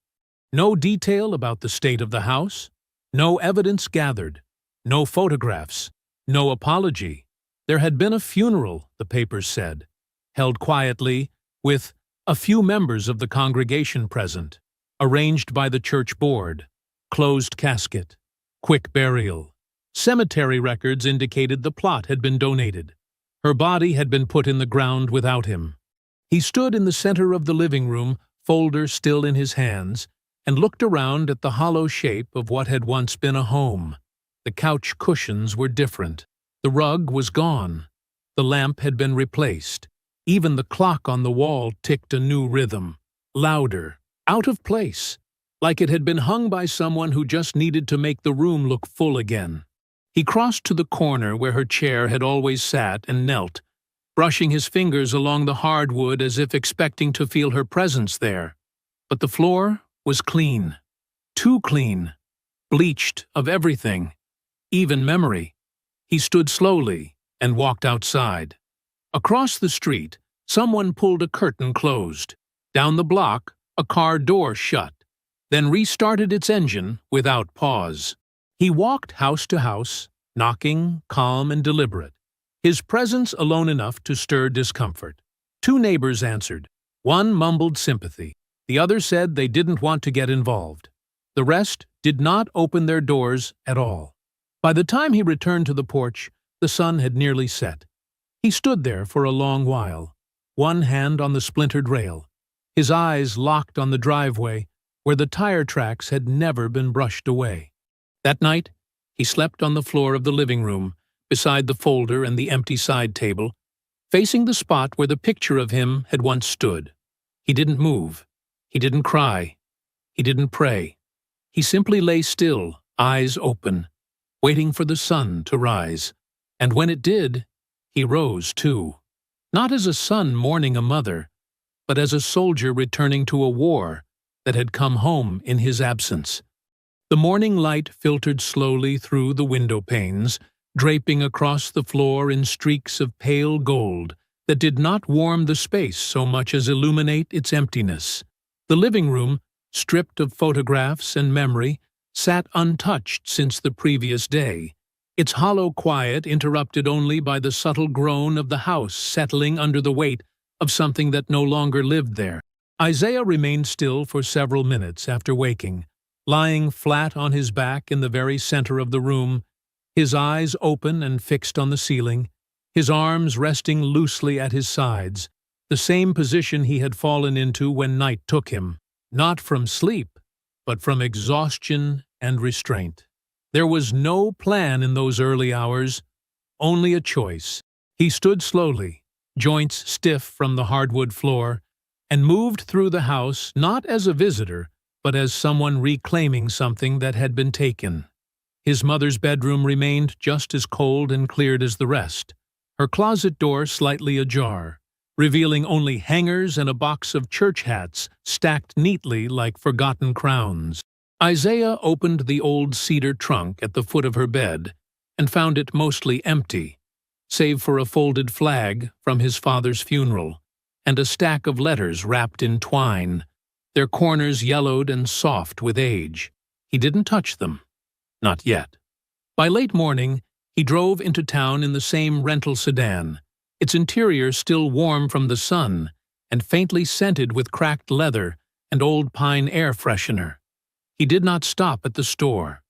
No detail about the state of the house. No evidence gathered. No photographs. No apology. There had been a funeral, the papers said, held quietly, with a few members of the congregation present, arranged by the church board, closed casket, quick burial. Cemetery records indicated the plot had been donated. Her body had been put in the ground without him. He stood in the center of the living room, folder still in his hands, and looked around at the hollow shape of what had once been a home. The couch cushions were different. The rug was gone. The lamp had been replaced. Even the clock on the wall ticked a new rhythm, louder, out of place, like it had been hung by someone who just needed to make the room look full again. He crossed to the corner where her chair had always sat and knelt, brushing his fingers along the hardwood as if expecting to feel her presence there. But the floor was clean, too clean, bleached of everything, even memory. He stood slowly and walked outside. Across the street, someone pulled a curtain closed. Down the block, a car door shut, then restarted its engine without pause. He walked house to house, knocking, calm and deliberate, his presence alone enough to stir discomfort. 2 neighbors answered. One mumbled sympathy. The other said they didn't want to get involved. The rest did not open their doors at all. By the time he returned to the porch, the sun had nearly set. He stood there for a long while, one hand on the splintered rail, his eyes locked on the driveway where the tire tracks had never been brushed away. That night, he slept on the floor of the living room, beside the folder and the empty side table, facing the spot where the picture of him had once stood. He didn't move. He didn't cry. He didn't pray. He simply lay still, eyes open, waiting for the sun to rise. And when it did, he rose too. Not as a son mourning a mother, but as a soldier returning to a war that had come home in his absence. The morning light filtered slowly through the window panes, draping across the floor in streaks of pale gold that did not warm the space so much as illuminate its emptiness. The living room, stripped of photographs and memory, sat untouched since the previous day, its hollow quiet interrupted only by the subtle groan of the house settling under the weight of something that no longer lived there. Isaiah remained still for several minutes after waking, lying flat on his back in the very center of the room, his eyes open and fixed on the ceiling, his arms resting loosely at his sides, the same position he had fallen into when night took him, not from sleep, but from exhaustion and restraint. There was no plan in those early hours, only a choice. He stood slowly, joints stiff from the hardwood floor, and moved through the house not as a visitor, but as someone reclaiming something that had been taken. His mother's bedroom remained just as cold and cleared as the rest, her closet door slightly ajar, revealing only hangers and a box of church hats stacked neatly like forgotten crowns. Isaiah opened the old cedar trunk at the foot of her bed and found it mostly empty, save for a folded flag from his father's funeral and a stack of letters wrapped in twine, their corners yellowed and soft with age. He didn't touch them. Not yet. By late morning, he drove into town in the same rental sedan, its interior still warm from the sun and faintly scented with cracked leather and old pine air freshener. He did not stop at the store.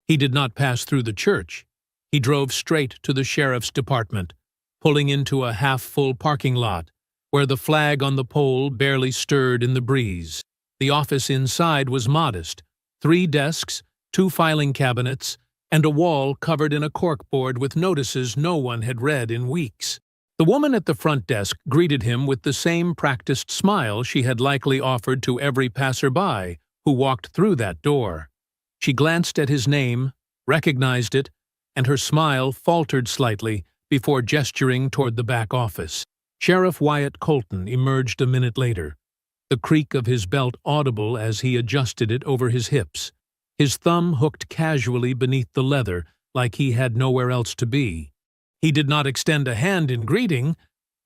He did not pass through the church. He drove straight to the sheriff's department, pulling into a half-full parking lot where the flag on the pole barely stirred in the breeze. The office inside was modest, 3 desks, 2 filing cabinets, and a wall covered in a corkboard with notices no one had read in weeks. The woman at the front desk greeted him with the same practiced smile she had likely offered to every passerby who walked through that door. She glanced at his name, recognized it, and her smile faltered slightly before gesturing toward the back office. Sheriff Wyatt Colton emerged a minute later, the creak of his belt audible as he adjusted it over his hips, his thumb hooked casually beneath the leather like he had nowhere else to be. He did not extend a hand in greeting,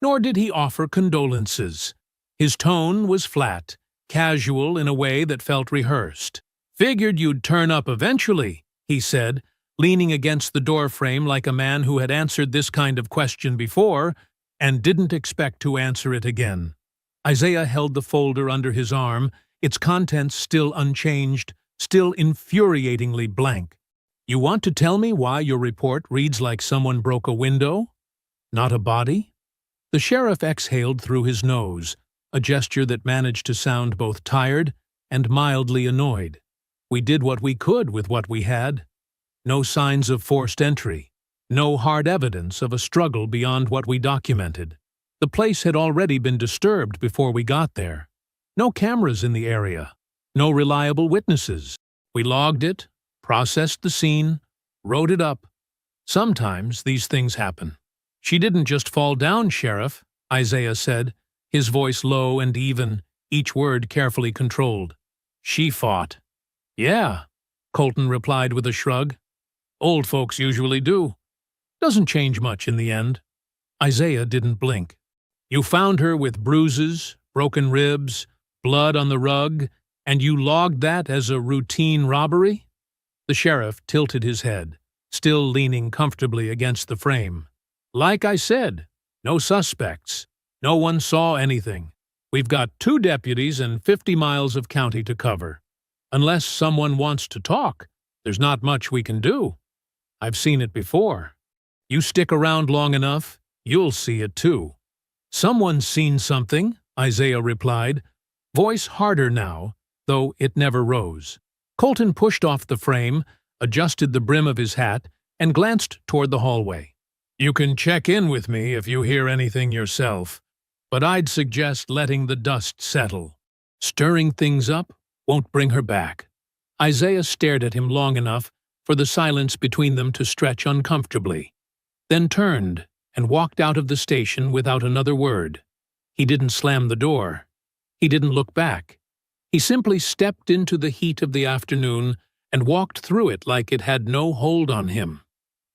nor did he offer condolences. His tone was flat, casual in a way that felt rehearsed. "Figured you'd turn up eventually," he said, leaning against the doorframe like a man who had answered this kind of question before and didn't expect to answer it again. Isaiah held the folder under his arm, its contents still unchanged, still infuriatingly blank. "You want to tell me why your report reads like someone broke a window? Not a body?" The sheriff exhaled through his nose, a gesture that managed to sound both tired and mildly annoyed. "We did what we could with what we had. No signs of forced entry. No hard evidence of a struggle beyond what we documented. The place had already been disturbed before we got there. No cameras in the area. No reliable witnesses. We logged it, processed the scene, wrote it up. Sometimes these things happen." "She didn't just fall down, Sheriff," Isaiah said, his voice low and even, each word carefully controlled. "She fought." "Yeah," Colton replied with a shrug. "Old folks usually do. Doesn't change much in the end." Isaiah didn't blink. "You found her with bruises, broken ribs, blood on the rug, and you logged that as a routine robbery?" The sheriff tilted his head, still leaning comfortably against the frame. "Like I said, no suspects. No one saw anything. We've got 2 deputies and 50 miles of county to cover. Unless someone wants to talk, there's not much we can do. I've seen it before. You stick around long enough, you'll see it too." "Someone's seen something," Isaiah replied, voice harder now, though it never rose. Colton pushed off the frame, adjusted the brim of his hat, and glanced toward the hallway. "You can check in with me if you hear anything yourself, but I'd suggest letting the dust settle. Stirring things up won't bring her back." Isaiah stared at him long enough for the silence between them to stretch uncomfortably, then turned and walked out of the station without another word. He didn't slam the door. He didn't look back. He simply stepped into the heat of the afternoon and walked through it like it had no hold on him.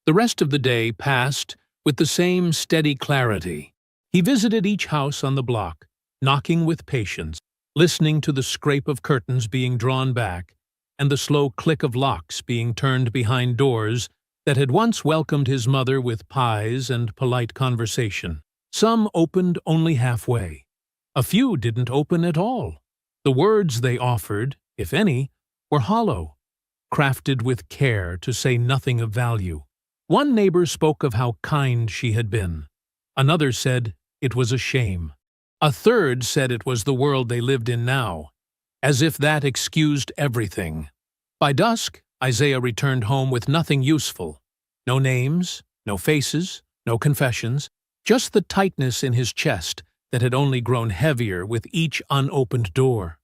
The rest of the day passed with the same steady clarity. He visited each house on the block, knocking with patience, listening to the scrape of curtains being drawn back and the slow click of locks being turned behind doors that had once welcomed his mother with pies and polite conversation. Some opened only halfway. A few didn't open at all. The words they offered, if any, were hollow, crafted with care to say nothing of value. One neighbor spoke of how kind she had been. Another said it was a shame. A third said it was the world they lived in now, as if that excused everything. By dusk, Isaiah returned home with nothing useful. No names, no faces, no confessions, just the tightness in his chest that had only grown heavier with each unopened door.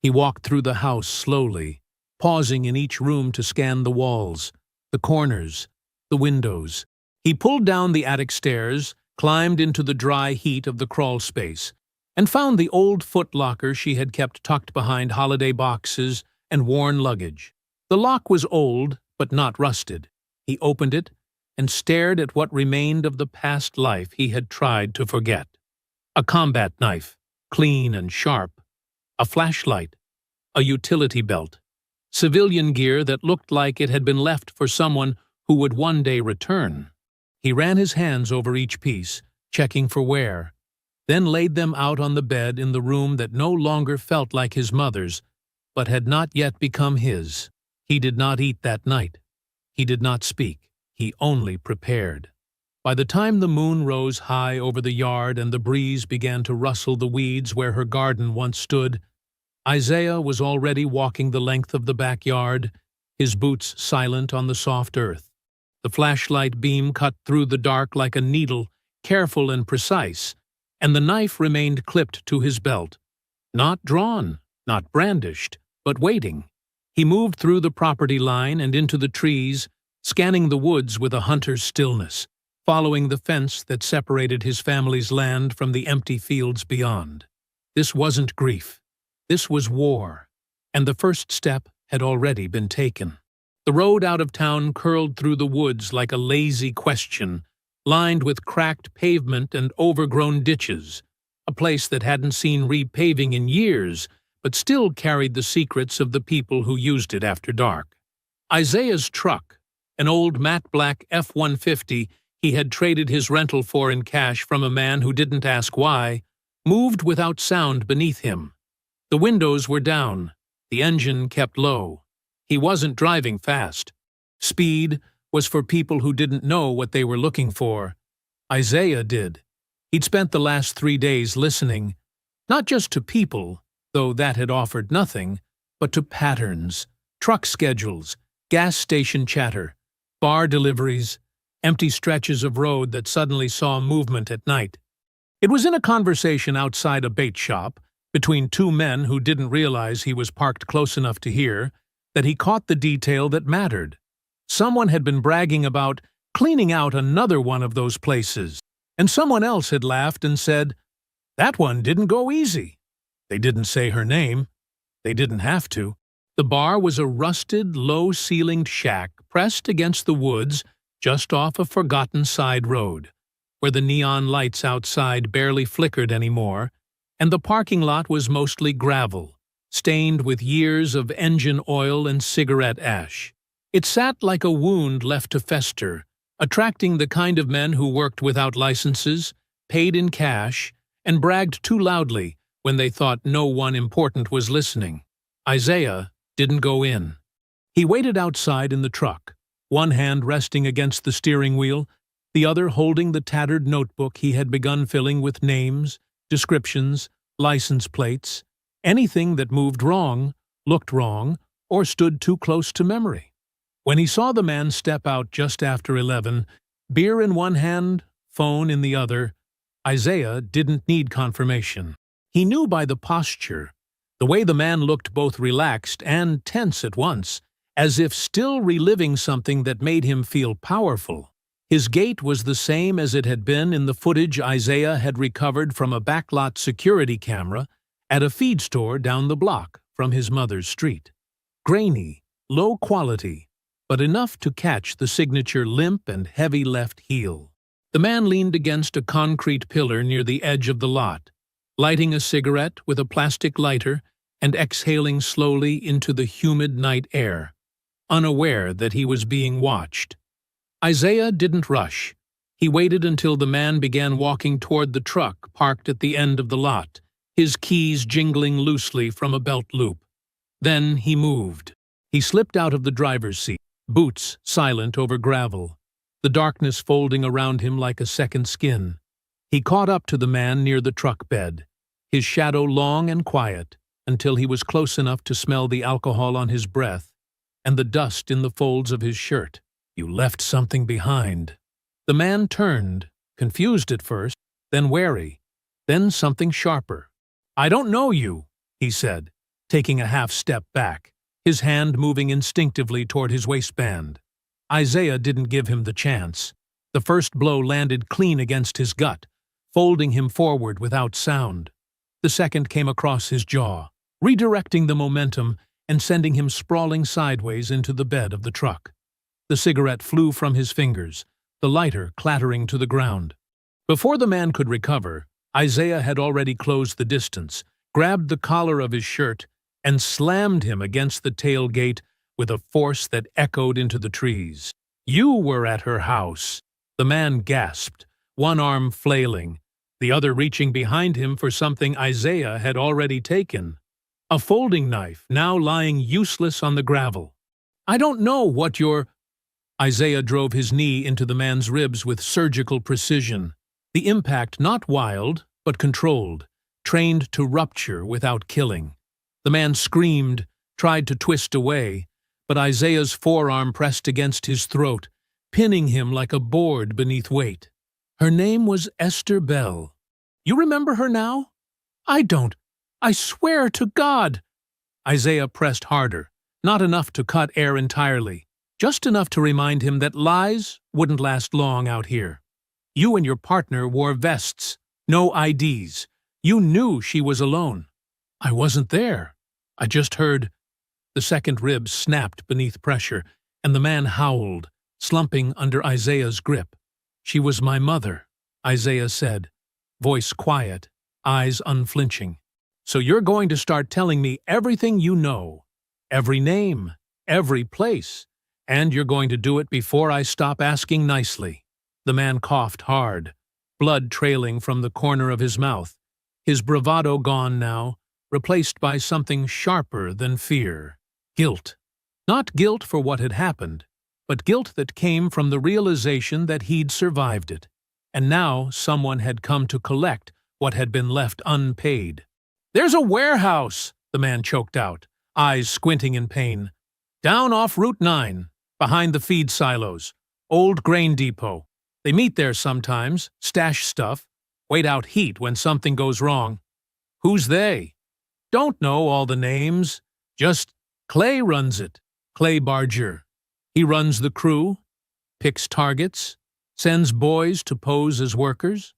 He walked through the house slowly, pausing in each room to scan the walls, the corners, the windows. He pulled down the attic stairs, climbed into the dry heat of the crawl space, and found the old footlocker she had kept tucked behind holiday boxes and worn luggage. The lock was old, but not rusted. He opened it and stared at what remained of the past life he had tried to forget. A combat knife, clean and sharp, a flashlight, a utility belt, civilian gear that looked like it had been left for someone who would one day return. He ran his hands over each piece, checking for wear, then laid them out on the bed in the room that no longer felt like his mother's, but had not yet become his. He did not eat that night. He did not speak. He only prepared. By the time the moon rose high over the yard and the breeze began to rustle the weeds where her garden once stood, Isaiah was already walking the length of the backyard, his boots silent on the soft earth. The flashlight beam cut through the dark like a needle, careful and precise, and the knife remained clipped to his belt. Not drawn, not brandished, but waiting. He moved through the property line and into the trees, scanning the woods with a hunter's stillness, following the fence that separated his family's land from the empty fields beyond. This wasn't grief. This was war, and the first step had already been taken. The road out of town curled through the woods like a lazy question, lined with cracked pavement and overgrown ditches, a place that hadn't seen repaving in years, but still carried the secrets of the people who used it after dark. Isaiah's truck, an old matte black F-150 he had traded his rental for in cash from a man who didn't ask why, moved without sound beneath him. The windows were down, the engine kept low. He wasn't driving fast. Speed was for people who didn't know what they were looking for. Isaiah did. He'd spent the last 3 days listening, not just to people, though that had offered nothing, but to patterns, truck schedules, gas station chatter, bar deliveries, empty stretches of road that suddenly saw movement at night. It was in a conversation outside a bait shop, between two men who didn't realize he was parked close enough to hear, that he caught the detail that mattered. Someone had been bragging about cleaning out another one of those places, and someone else had laughed and said, "That one didn't go easy." They didn't say her name. They didn't have to. The bar was a rusted, low-ceilinged shack pressed against the woods just off a forgotten side road, where the neon lights outside barely flickered anymore, and the parking lot was mostly gravel, stained with years of engine oil and cigarette ash. It sat like a wound left to fester, attracting the kind of men who worked without licenses, paid in cash, and bragged too loudly when they thought no one important was listening. Isaiah didn't go in. He waited outside in the truck, one hand resting against the steering wheel, the other holding the tattered notebook he had begun filling with names, descriptions, license plates, anything that moved wrong, looked wrong, or stood too close to memory. When he saw the man step out just after 11, beer in one hand, phone in the other, Isaiah didn't need confirmation. He knew by the posture, the way the man looked both relaxed and tense at once, as if still reliving something that made him feel powerful. His gait was the same as it had been in the footage Isaiah had recovered from a backlot security camera at a feed store down the block from his mother's street. Grainy, low quality, but enough to catch the signature limp and heavy left heel. The man leaned against a concrete pillar near the edge of the lot, lighting a cigarette with a plastic lighter and exhaling slowly into the humid night air, unaware that he was being watched. Isaiah didn't rush. He waited until the man began walking toward the truck parked at the end of the lot, his keys jingling loosely from a belt loop. Then he moved. He slipped out of the driver's seat, boots silent over gravel, the darkness folding around him like a second skin. He caught up to the man near the truck bed, his shadow long and quiet, until he was close enough to smell the alcohol on his breath and the dust in the folds of his shirt. "You left something behind." The man turned, confused at first, then wary, then something sharper. "I don't know you," he said, taking a half step back, his hand moving instinctively toward his waistband. Isaiah didn't give him the chance. The first blow landed clean against his gut, folding him forward without sound. The second came across his jaw, redirecting the momentum and sending him sprawling sideways into the bed of the truck. The cigarette flew from his fingers, the lighter clattering to the ground. Before the man could recover, Isaiah had already closed the distance, grabbed the collar of his shirt, and slammed him against the tailgate with a force that echoed into the trees. "You were at her house." The man gasped, one arm flailing, the other reaching behind him for something Isaiah had already taken. A folding knife, now lying useless on the gravel. "I don't know what you're—" Isaiah drove his knee into the man's ribs with surgical precision, the impact not wild, but controlled, trained to rupture without killing. The man screamed, tried to twist away, but Isaiah's forearm pressed against his throat, pinning him like a board beneath weight. Her name was Esther Bell. "You remember her now?" "I don't. I swear to God." Isaiah pressed harder, not enough to cut air entirely, just enough to remind him that lies wouldn't last long out here. "You and your partner wore vests, no IDs. You knew she was alone." "I wasn't there. I just heard—" The second rib snapped beneath pressure, and the man howled, slumping under Isaiah's grip. She was my mother, Isaiah said, voice quiet, eyes unflinching. So you're going to start telling me everything you know, every name, every place, and you're going to do it before I stop asking nicely. The man coughed hard, blood trailing from the corner of his mouth, his bravado gone now, replaced by something sharper than fear. Guilt. Not guilt for what had happened, but guilt that came from the realization that he'd survived it, and now someone had come to collect what had been left unpaid. "There's a warehouse," the man choked out, eyes squinting in pain. "Down off Route 9, behind the feed silos. Old grain depot. They meet there sometimes, stash stuff, wait out heat when something goes wrong." "Who's they?" "Don't know all the names. Just Clay runs it. Clay Barger. He runs the crew, picks targets, sends boys to pose as workers.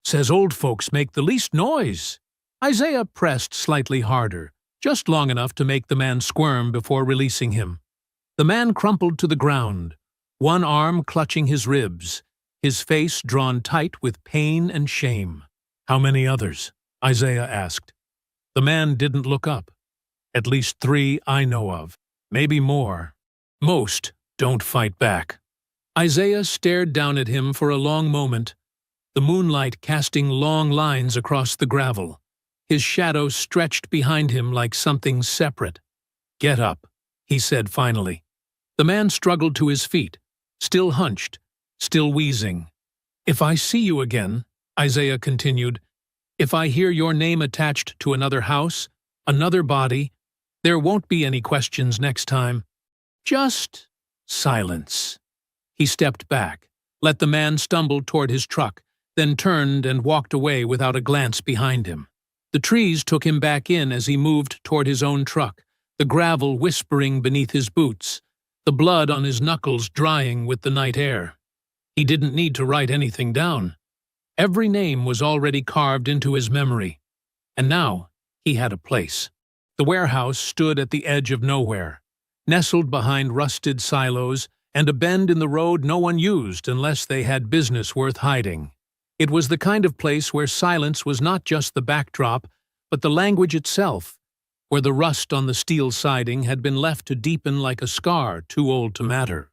Says old folks make the least noise." Isaiah pressed slightly harder, just long enough to make the man squirm before releasing him. The man crumpled to the ground, one arm clutching his ribs, his face drawn tight with pain and shame. "How many others?" Isaiah asked. The man didn't look up. "At least 3 I know of. Maybe more. Most don't fight back." Isaiah stared down at him for a long moment, the moonlight casting long lines across the gravel. His shadow stretched behind him like something separate. "Get up," he said finally. The man struggled to his feet, still hunched, still wheezing. "If I see you again," Isaiah continued, "if I hear your name attached to another house, another body, there won't be any questions next time. Just silence." He stepped back, let the man stumble toward his truck, then turned and walked away without a glance behind him. The trees took him back in as he moved toward his own truck, the gravel whispering beneath his boots, the blood on his knuckles drying with the night air. He didn't need to write anything down. Every name was already carved into his memory, and now he had a place. The warehouse stood at the edge of nowhere, nestled behind rusted silos and a bend in the road no one used unless they had business worth hiding. It was the kind of place where silence was not just the backdrop, but the language itself, where the rust on the steel siding had been left to deepen like a scar too old to matter.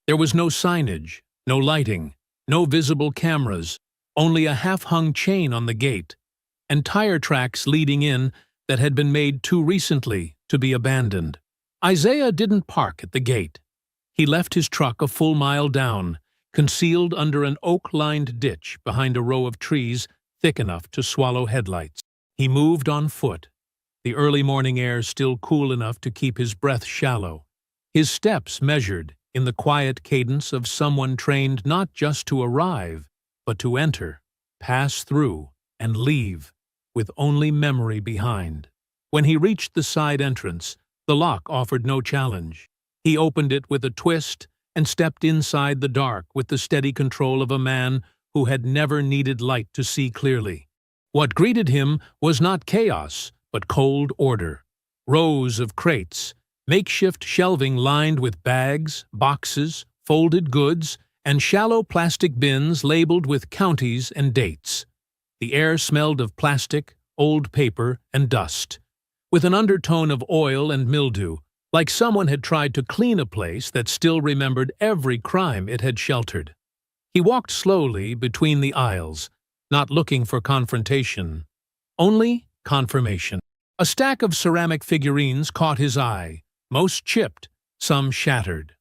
There was no signage, no lighting, no visible cameras, only a half-hung chain on the gate, and tire tracks leading in that had been made too recently to be abandoned. Isaiah didn't park at the gate. He left his truck a full mile down, concealed under an oak-lined ditch behind a row of trees thick enough to swallow headlights. He moved on foot, the early morning air still cool enough to keep his breath shallow, his steps measured in the quiet cadence of someone trained not just to arrive, but to enter, pass through, and leave, with only memory behind. When he reached the side entrance, the lock offered no challenge. He opened it with a twist and stepped inside the dark with the steady control of a man who had never needed light to see clearly. What greeted him was not chaos, but cold order. Rows of crates, makeshift shelving lined with bags, boxes, folded goods, and shallow plastic bins labeled with counties and dates. The air smelled of plastic, old paper, and dust, with an undertone of oil and mildew, like someone had tried to clean a place that still remembered every crime it had sheltered. He walked slowly between the aisles, not looking for confrontation, only confirmation. A stack of ceramic figurines caught his eye, most chipped, some shattered.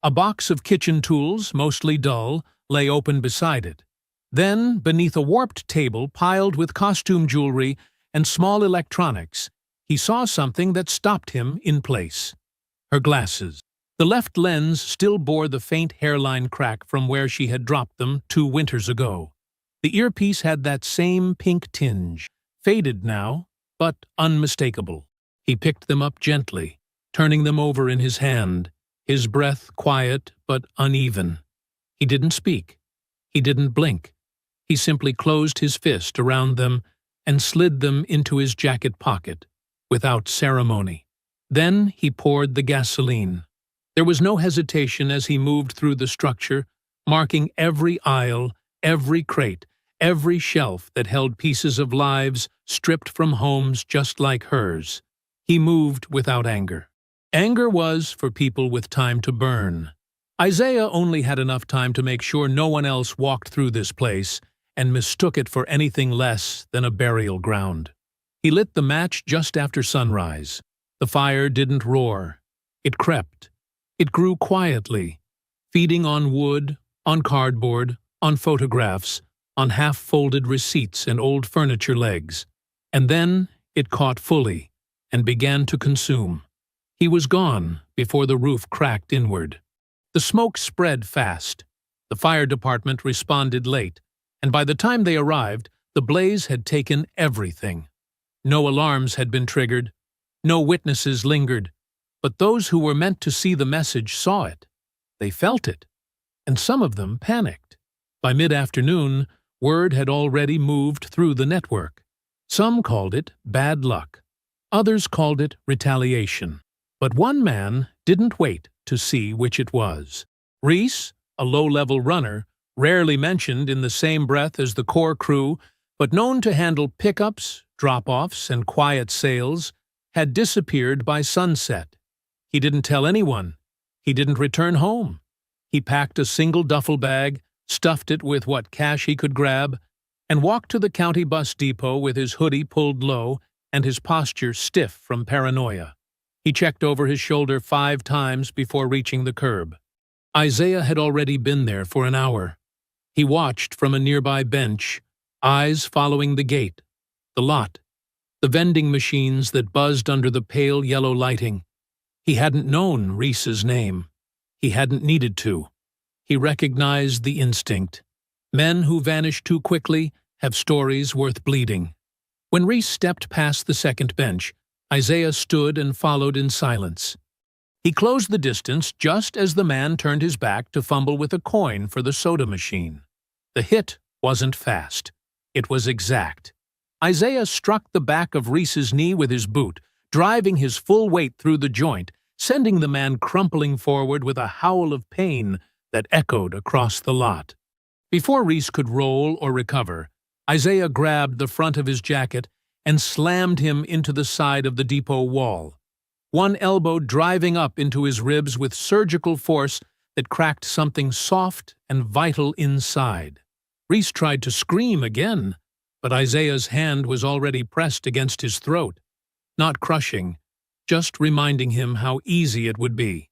A box of kitchen tools, mostly dull, lay open beside it. Then, beneath a warped table piled with costume jewelry and small electronics, he saw something that stopped him in place. Her glasses. The left lens still bore the faint hairline crack from where she had dropped them 2 winters ago. The earpiece had that same pink tinge, faded now, but unmistakable. He picked them up gently, turning them over in his hand, his breath quiet but uneven. He didn't speak. He didn't blink. He simply closed his fist around them and slid them into his jacket pocket, without ceremony. Then he poured the gasoline. There was no hesitation as he moved through the structure, marking every aisle, Every crate, every shelf that held pieces of lives stripped from homes just like hers. He moved without anger. Anger was for people with time to burn. Isaiah only had enough time to make sure no one else walked through this place and mistook it for anything less than a burial ground. He lit the match just after sunrise. The fire didn't roar. It crept. It grew quietly, feeding on wood, on cardboard, on photographs, on half-folded receipts and old furniture legs. And then it caught fully and began to consume. He was gone before the roof cracked inward. The smoke spread fast. The fire department responded late, and by the time they arrived, the blaze had taken everything. No alarms had been triggered. No witnesses lingered. But those who were meant to see the message saw it. They felt it. And some of them panicked. By mid-afternoon, word had already moved through the network. Some called it bad luck. Others called it retaliation. But one man didn't wait to see which it was. Reese, a low-level runner, rarely mentioned in the same breath as the core crew, but known to handle pickups, drop-offs, and quiet sales, had disappeared by sunset. He didn't tell anyone. He didn't return home. He packed a single duffel bag, stuffed it with what cash he could grab, and walked to the county bus depot with his hoodie pulled low and his posture stiff from paranoia. He checked over his shoulder 5 times before reaching the curb. Isaiah had already been there for an hour. He watched from a nearby bench, eyes following the gate, the lot, the vending machines that buzzed under the pale yellow lighting. He hadn't known Reese's name. He hadn't needed to. He recognized the instinct. Men who vanish too quickly have stories worth bleeding. When Reese stepped past the second bench, Isaiah stood and followed in silence. He closed the distance just as the man turned his back to fumble with a coin for the soda machine. The hit wasn't fast. It was exact. Isaiah struck the back of Reese's knee with his boot, driving his full weight through the joint, sending the man crumpling forward with a howl of pain that echoed across the lot. Before Reese could roll or recover, Isaiah grabbed the front of his jacket and slammed him into the side of the depot wall, one elbow driving up into his ribs with surgical force that cracked something soft and vital inside. Reese tried to scream again, but Isaiah's hand was already pressed against his throat, not crushing, just reminding him how easy it would be.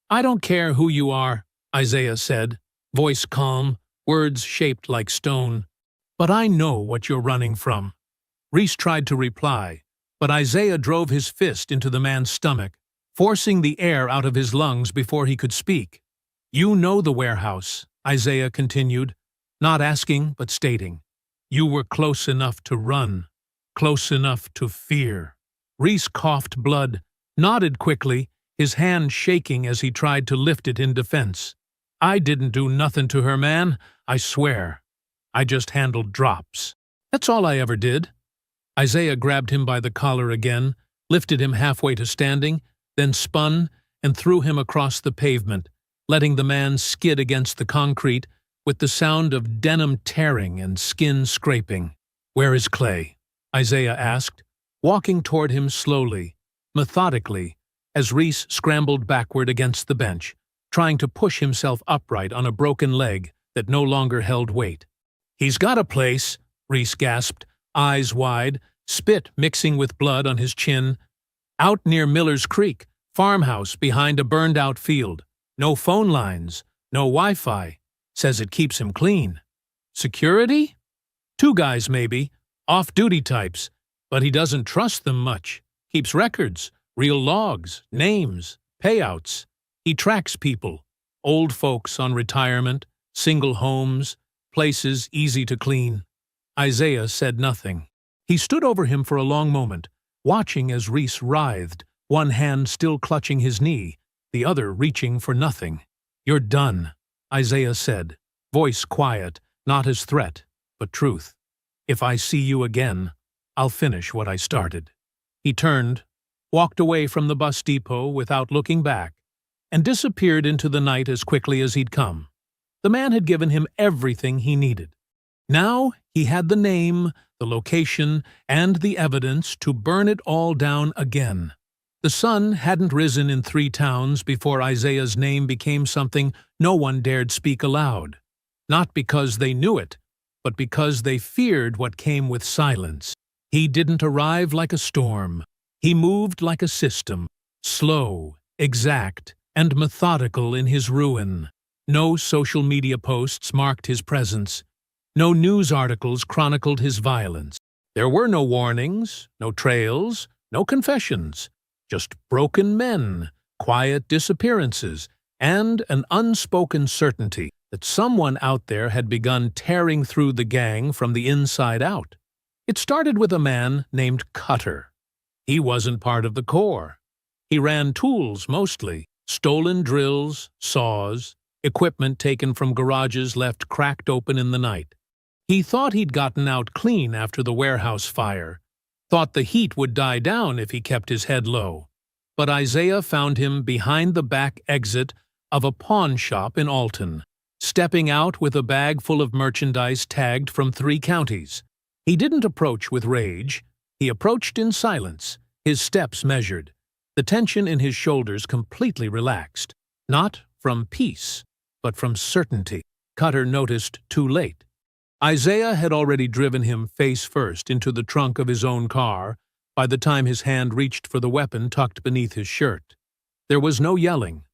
"I don't care who you are," Isaiah said, voice calm, words shaped like stone. "But I know what you're running from." Reese tried to reply, but Isaiah drove his fist into the man's stomach, forcing the air out of his lungs before he could speak. "You know the warehouse," Isaiah continued, not asking but stating. "You were close enough to run, close enough to fear." Reese coughed blood, nodded quickly, his hand shaking as he tried to lift it in defense. "I didn't do nothing to her, man, I swear. I just handled drops. That's all I ever did." Isaiah grabbed him by the collar again, lifted him halfway to standing, then spun and threw him across the pavement, letting the man skid against the concrete with the sound of denim tearing and skin scraping. "Where is Clay?" Isaiah asked, walking toward him slowly, methodically, as Reese scrambled backward against the bench, trying to push himself upright on a broken leg that no longer held weight. "He's got a place," Reese gasped, eyes wide, spit mixing with blood on his chin. "Out near Miller's Creek, farmhouse behind a burned-out field. No phone lines, no Wi-Fi. Says it keeps him clean. Security? 2 guys maybe, off-duty types, but he doesn't trust them much. Keeps records, real logs, names, payouts. He tracks people, old folks on retirement, single homes, places easy to clean." Isaiah said nothing. He stood over him for a long moment, watching as Reese writhed, one hand still clutching his knee, the other reaching for nothing. "You're done," Isaiah said, voice quiet, not as threat, but truth. "If I see you again, I'll finish what I started." He turned, walked away from the bus depot without looking back, and disappeared into the night as quickly as he'd come. The man had given him everything he needed. Now he had the name, the location, and the evidence to burn it all down again. The sun hadn't risen in 3 towns before Isaiah's name became something no one dared speak aloud. Not because they knew it, but because they feared what came with silence. He didn't arrive like a storm. He moved like a system, slow, exact, and methodical in his ruin. No social media posts marked his presence. No news articles chronicled his violence. There were no warnings, no trails, no confessions. Just broken men, quiet disappearances, and an unspoken certainty that someone out there had begun tearing through the gang from the inside out. It started with a man named Cutter. He wasn't part of the core. He ran tools mostly, stolen drills, saws, equipment taken from garages left cracked open in the night. He thought he'd gotten out clean after the warehouse fire, thought the heat would die down if he kept his head low. But Isaiah found him behind the back exit of a pawn shop in Alton, stepping out with a bag full of merchandise tagged from 3 counties. He didn't approach with rage. He approached in silence, his steps measured, the tension in his shoulders completely relaxed. Not from peace, but from certainty. Cutter noticed too late. Isaiah had already driven him face first into the trunk of his own car by the time his hand reached for the weapon tucked beneath his shirt. There was no yelling,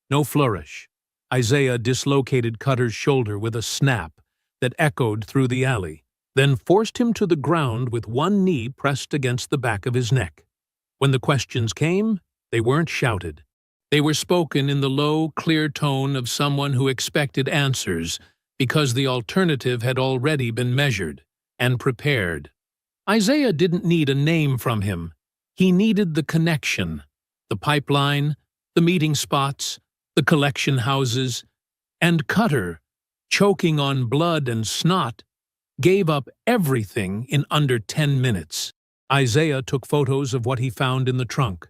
no flourish. Isaiah dislocated Cutter's shoulder with a snap that echoed through the alley, then forced him to the ground with one knee pressed against the back of his neck. When the questions came, they weren't shouted. They were spoken in the low, clear tone of someone who expected answers because the alternative had already been measured and prepared. Isaiah didn't need a name from him. He needed the connection, the pipeline, the meeting spots, the collection houses, and Cutter, choking on blood and snot, gave up everything in under 10 minutes. Isaiah took photos of what he found in the trunk: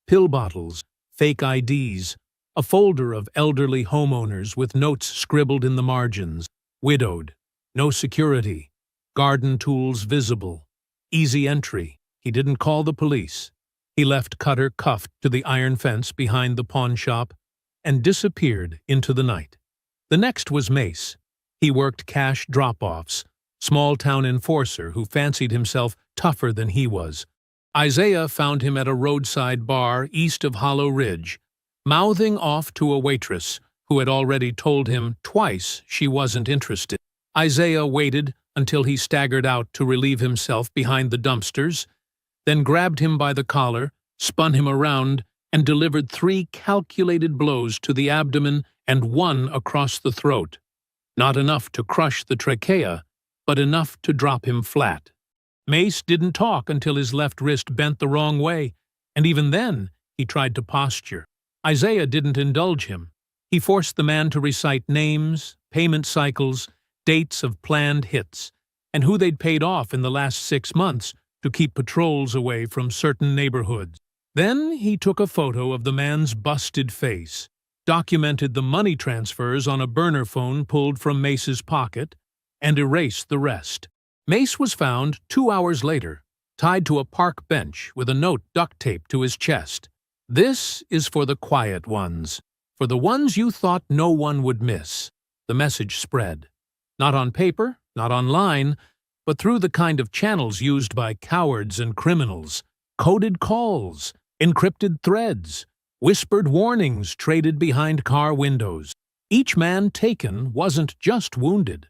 pill bottles, fake IDs, a folder of elderly homeowners with notes scribbled in the margins: widowed, no security, garden tools visible, easy entry. He didn't call the police. He left Cutter cuffed to the iron fence behind the pawn shop and disappeared into the night. The next was Mace. He worked cash drop-offs, small-town enforcer who fancied himself tougher than he was. Isaiah found him at a roadside bar east of Hollow Ridge, mouthing off to a waitress who had already told him twice she wasn't interested. Isaiah waited until he staggered out to relieve himself behind the dumpsters, then grabbed him by the collar, spun him around, and delivered 3 calculated blows to the abdomen and 1 across the throat. Not enough to crush the trachea, but enough to drop him flat. Mace didn't talk until his left wrist bent the wrong way, and even then he tried to posture. Isaiah didn't indulge him. He forced the man to recite names, payment cycles, dates of planned hits, and who they'd paid off in the last 6 months to keep patrols away from certain neighborhoods. Then he took a photo of the man's busted face, documented the money transfers on a burner phone pulled from Mace's pocket, and erased the rest. Mace was found 2 hours later, tied to a park bench with a note duct taped to his chest. "This is for the quiet ones, for the ones you thought no one would miss." The message spread. Not on paper, not online, but through the kind of channels used by cowards and criminals. Coded calls, encrypted threads, whispered warnings traded behind car windows. Each man taken wasn't just wounded.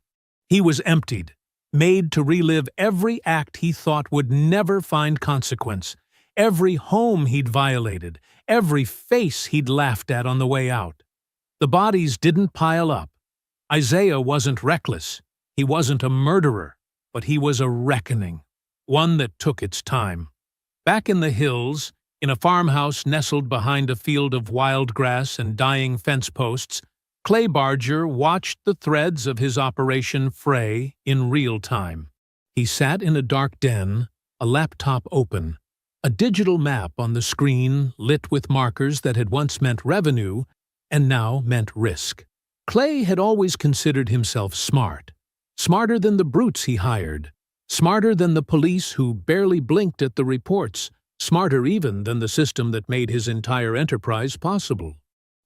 He was emptied, made to relive every act he thought would never find consequence, every home he'd violated, every face he'd laughed at on the way out. The bodies didn't pile up. Isaiah wasn't reckless. He wasn't a murderer, but he was a reckoning, one that took its time. Back in the hills, in a farmhouse nestled behind a field of wild grass and dying fence posts, Clay Barger watched the threads of his operation fray in real time. He sat in a dark den, a laptop open, a digital map on the screen lit with markers that had once meant revenue and now meant risk. Clay had always considered himself smart, smarter than the brutes he hired, smarter than the police who barely blinked at the reports, smarter even than the system that made his entire enterprise possible.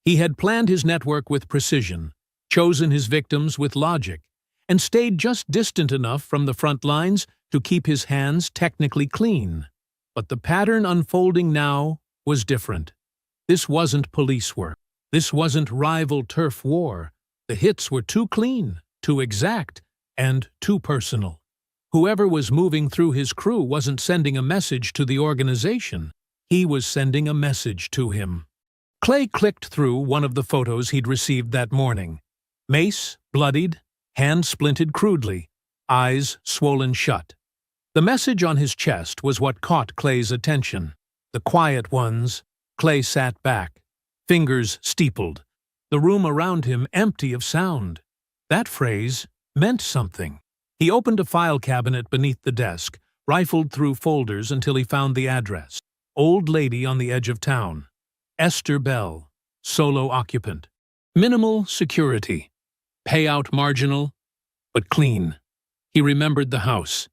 He had planned his network with precision, chosen his victims with logic, and stayed just distant enough from the front lines to keep his hands technically clean. But the pattern unfolding now was different. This wasn't police work. This wasn't rival turf war. The hits were too clean, too exact, and too personal. Whoever was moving through his crew wasn't sending a message to the organization. He was sending a message to him. Clay clicked through one of the photos he'd received that morning. Mace, bloodied, hand splinted crudely, eyes swollen shut. The message on his chest was what caught Clay's attention. The quiet ones. Clay sat back, fingers steepled, the room around him empty of sound. That phrase meant something. He opened a file cabinet beneath the desk, rifled through folders until he found the address. Old lady on the edge of town. Esther Bell, solo occupant. Minimal security. Payout marginal, but clean. He remembered the house,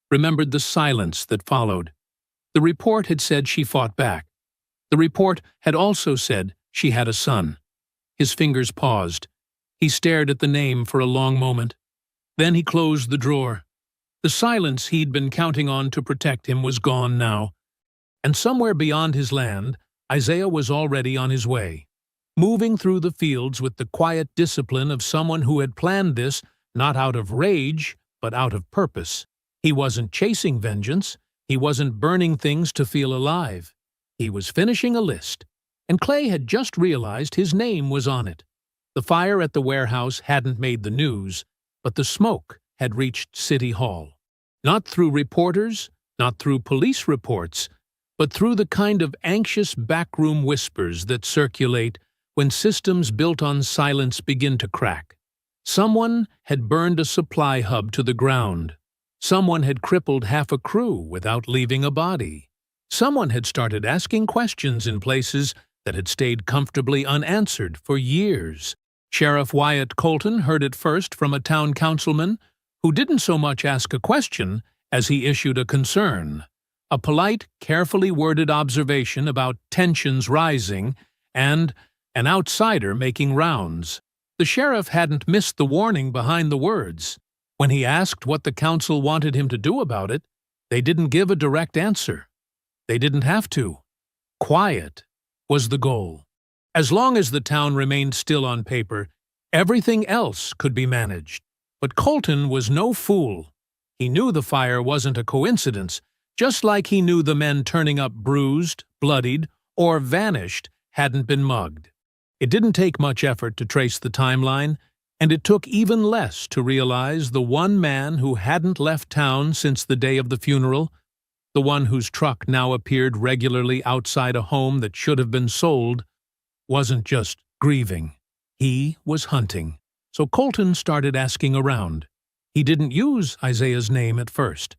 remembered the silence that followed. The report had said she fought back. The report had also said she had a son. His fingers paused. He stared at the name for a long moment. Then he closed the drawer. The silence he'd been counting on to protect him was gone now. And somewhere beyond his land, Isaiah was already on his way, moving through the fields with the quiet discipline of someone who had planned this not out of rage, but out of purpose. He wasn't chasing vengeance. He wasn't burning things to feel alive. He was finishing a list, and Clay had just realized his name was on it. The fire at the warehouse hadn't made the news, but the smoke had reached City Hall. Not through reporters, not through police reports, but through the kind of anxious backroom whispers that circulate when systems built on silence begin to crack. Someone had burned a supply hub to the ground. Someone had crippled half a crew without leaving a body. Someone had started asking questions in places that had stayed comfortably unanswered for years. Sheriff Wyatt Colton heard it first from a town councilman who didn't so much ask a question as he issued a concern, a polite, carefully worded observation about tensions rising and an outsider making rounds. The sheriff hadn't missed the warning behind the words. When he asked what the council wanted him to do about it, they didn't give a direct answer. They didn't have to. Quiet was the goal. As long as the town remained still on paper, everything else could be managed. But Colton was no fool. He knew the fire wasn't a coincidence, just like he knew the men turning up bruised, bloodied, or vanished hadn't been mugged. It didn't take much effort to trace the timeline, and it took even less to realize the one man who hadn't left town since the day of the funeral, the one whose truck now appeared regularly outside a home that should have been sold, wasn't just grieving. He was hunting. So Colton started asking around. He didn't use Isaiah's name at first.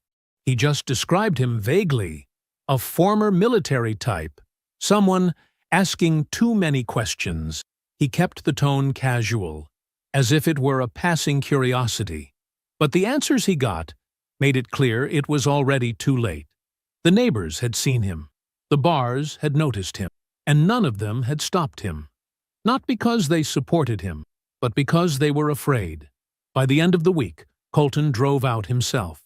He just described him vaguely, a former military type, someone asking too many questions. He kept the tone casual, as if it were a passing curiosity. But the answers he got made it clear it was already too late. The neighbors had seen him. The bars had noticed him. And none of them had stopped him. Not because they supported him, but because they were afraid. By the end of the week, Colton drove out himself.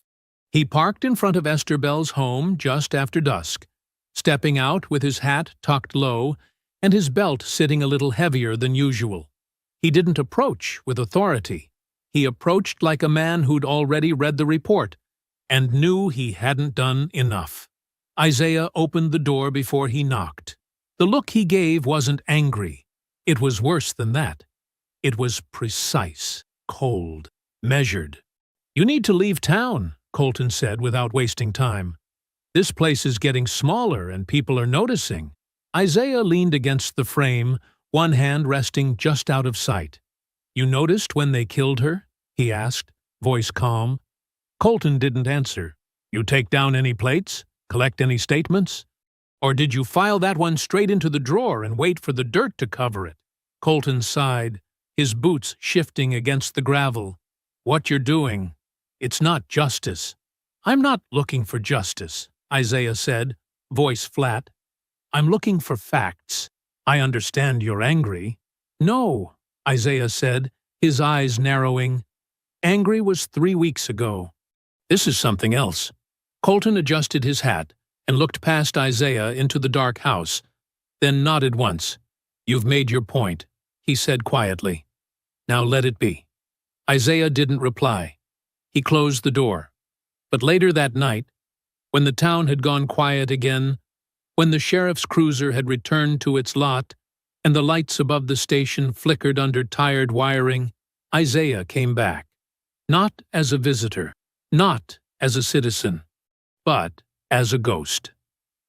He parked in front of Esther Bell's home just after dusk, stepping out with his hat tucked low and his belt sitting a little heavier than usual. He didn't approach with authority. He approached like a man who'd already read the report and knew he hadn't done enough. Isaiah opened the door before he knocked. The look he gave wasn't angry. It was worse than that. It was precise, cold, measured. "You need to leave town," Colton said without wasting time. "This place is getting smaller and people are noticing." Isaiah leaned against the frame, one hand resting just out of sight. "You noticed when they killed her?" he asked, voice calm. Colton didn't answer. "You take down any plates? Collect any statements? Or did you file that one straight into the drawer and wait for the dirt to cover it?" Colton sighed. his boots shifting against the gravel. "What you're doing, it's not justice." "I'm not looking for justice," Isaiah said, voice flat. "I'm looking for facts. I understand you're angry." "No," Isaiah said, his eyes narrowing. "Angry was 3 weeks ago. This is something else." Colton adjusted his hat and looked past Isaiah into the dark house, then nodded once. "You've made your point," he said quietly. "Now let it be." Isaiah didn't reply. He closed the door. But later that night, when the town had gone quiet again, when the sheriff's cruiser had returned to its lot, and the lights above the station flickered under tired wiring, Isaiah came back. Not as a visitor, not as a citizen, but as a ghost.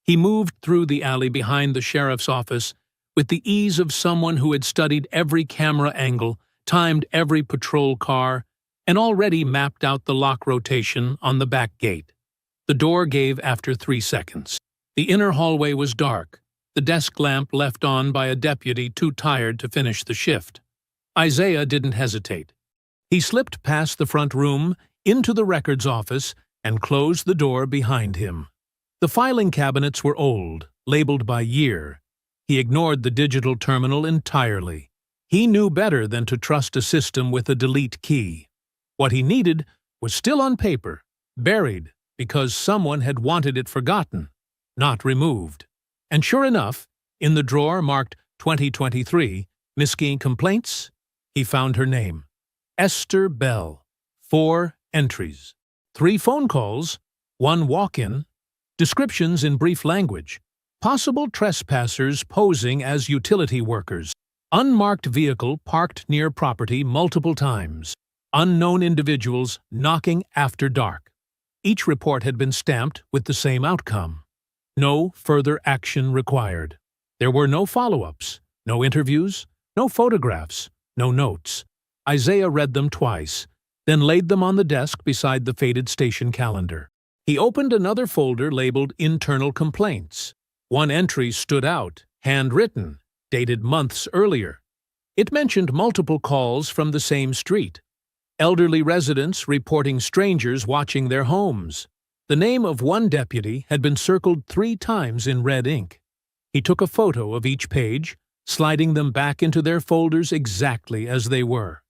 He moved through the alley behind the sheriff's office with the ease of someone who had studied every camera angle, timed every patrol car, and already mapped out the lock rotation on the back gate. The door gave after 3 seconds. The inner hallway was dark, the desk lamp left on by a deputy too tired to finish the shift. Isaiah didn't hesitate. He slipped past the front room, into the records office, and closed the door behind him. The filing cabinets were old, labeled by year. He ignored the digital terminal entirely. He knew better than to trust a system with a delete key. What he needed was still on paper, buried because someone had wanted it forgotten, not removed. And sure enough, in the drawer marked 2023, Missing Complaints, he found her name. Esther Bell. 4 entries. 3 phone calls, 1 walk-in, descriptions in brief language, possible trespassers posing as utility workers, unmarked vehicle parked near property multiple times, unknown individuals knocking after dark. Each report had been stamped with the same outcome. No further action required. There were no follow-ups, no interviews, no photographs, no notes. Isaiah read them twice, then laid them on the desk beside the faded station calendar. He opened another folder labeled Internal Complaints. 1 entry stood out, handwritten, dated months earlier. It mentioned multiple calls from the same street. Elderly residents reporting strangers watching their homes. The name of 1 deputy had been circled 3 times in red ink. He took a photo of each page, sliding them back into their folders exactly as they were.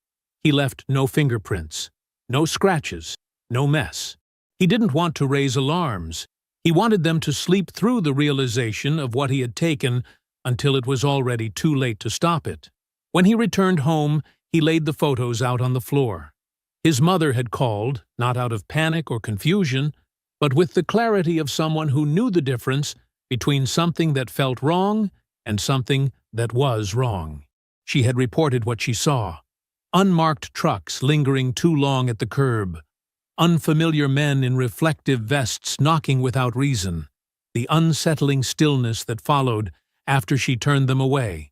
He left no fingerprints, no scratches, no mess. He didn't want to raise alarms. He wanted them to sleep through the realization of what he had taken until it was already too late to stop it. When he returned home, he laid the photos out on the floor. His mother had called, not out of panic or confusion, but with the clarity of someone who knew the difference between something that felt wrong and something that was wrong. She had reported what she saw. Unmarked trucks lingering too long at the curb. Unfamiliar men in reflective vests knocking without reason. The unsettling stillness that followed after she turned them away.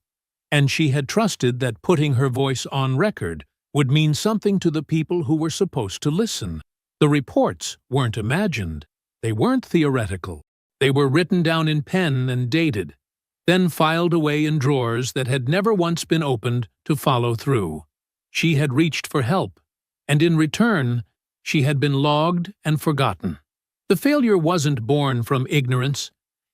And she had trusted that putting her voice on record would mean something to the people who were supposed to listen. The reports weren't imagined. They weren't theoretical. They were written down in pen and dated, then filed away in drawers that had never once been opened to follow through. She had reached for help, and in return, she had been logged and forgotten. The failure wasn't born from ignorance.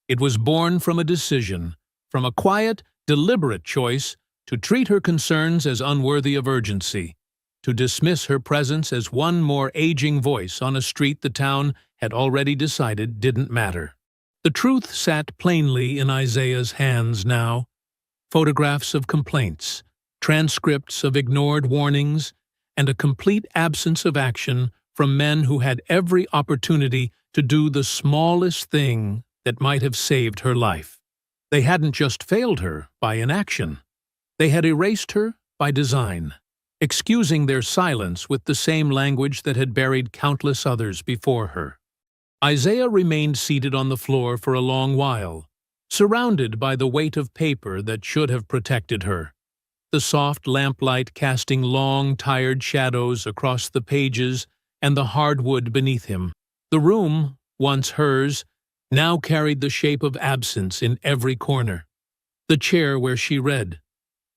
It was born from a decision, from a quiet, deliberate choice to treat her concerns as unworthy of urgency, to dismiss her presence as one more aging voice on a street the town had already decided didn't matter. The truth sat plainly in Isaiah's hands now. Photographs of complaints, transcripts of ignored warnings, and a complete absence of action from men who had every opportunity to do the smallest thing that might have saved her life. They hadn't just failed her by inaction. They had erased her by design, excusing their silence with the same language that had buried countless others before her. Isaiah remained seated on the floor for a long while, surrounded by the weight of paper that should have protected her. The soft lamplight casting long, tired shadows across the pages and the hardwood beneath him. The room, once hers, now carried the shape of absence in every corner. The chair where she read,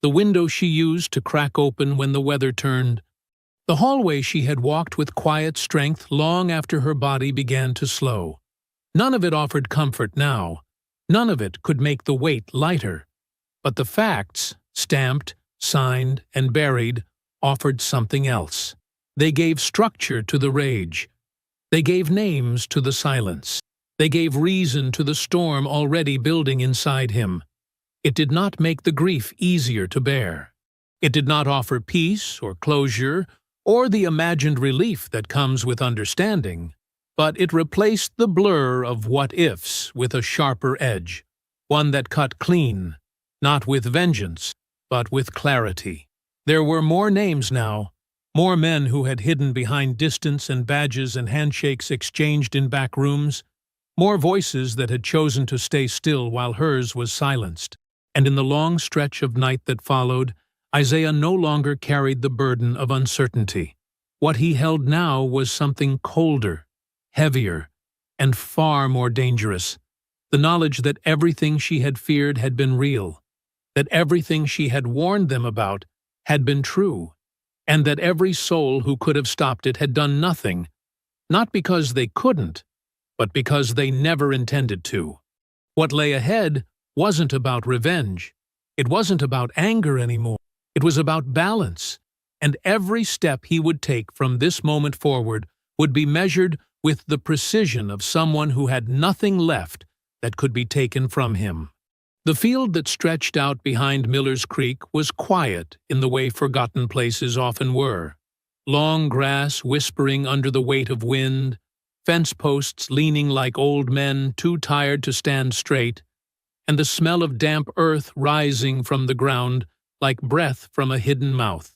the window she used to crack open when the weather turned, the hallway she had walked with quiet strength long after her body began to slow. None of it offered comfort now. None of it could make the weight lighter. But the facts, stamped, signed, and buried, offered something else. They gave structure to the rage. They gave names to the silence. They gave reason to the storm already building inside him. It did not make the grief easier to bear. It did not offer peace or closure or the imagined relief that comes with understanding, but it replaced the blur of what-ifs with a sharper edge, one that cut clean, not with vengeance, but with clarity. There were more names now, more men who had hidden behind distance and badges and handshakes exchanged in back rooms, more voices that had chosen to stay still while hers was silenced. And in the long stretch of night that followed, Isaiah no longer carried the burden of uncertainty. What he held now was something colder, heavier, and far more dangerous. The knowledge that everything she had feared had been real, that everything she had warned them about had been true, and that every soul who could have stopped it had done nothing, not because they couldn't, but because they never intended to. What lay ahead wasn't about revenge. It wasn't about anger anymore. It was about balance, and every step he would take from this moment forward would be measured with the precision of someone who had nothing left that could be taken from him. The field that stretched out behind Miller's Creek was quiet in the way forgotten places often were. Long grass whispering under the weight of wind, fence posts leaning like old men too tired to stand straight, and the smell of damp earth rising from the ground like breath from a hidden mouth.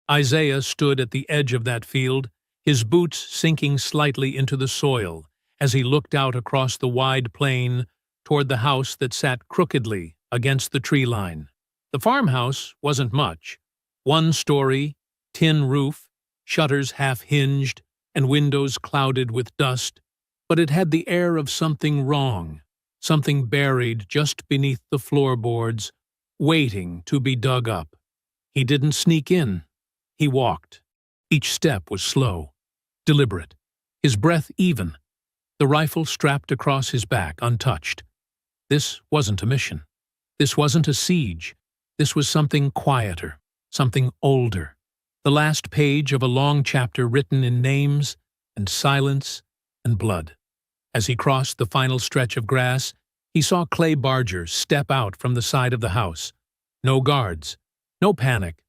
Isaiah stood at the edge of that field, his boots sinking slightly into the soil as he looked out across the wide plain toward the house that sat crookedly against the tree line. The farmhouse wasn't much. One story, tin roof, shutters half-hinged, and windows clouded with dust, but it had the air of something wrong, something buried just beneath the floorboards, waiting to be dug up. He didn't sneak in. He walked. Each step was slow, deliberate, his breath even, the rifle strapped across his back untouched. This wasn't a mission. This wasn't a siege. This was something quieter, something older. The last page of a long chapter written in names and silence and blood. As he crossed the final stretch of grass, he saw Clay Barger step out from the side of the house. No guards, no panic.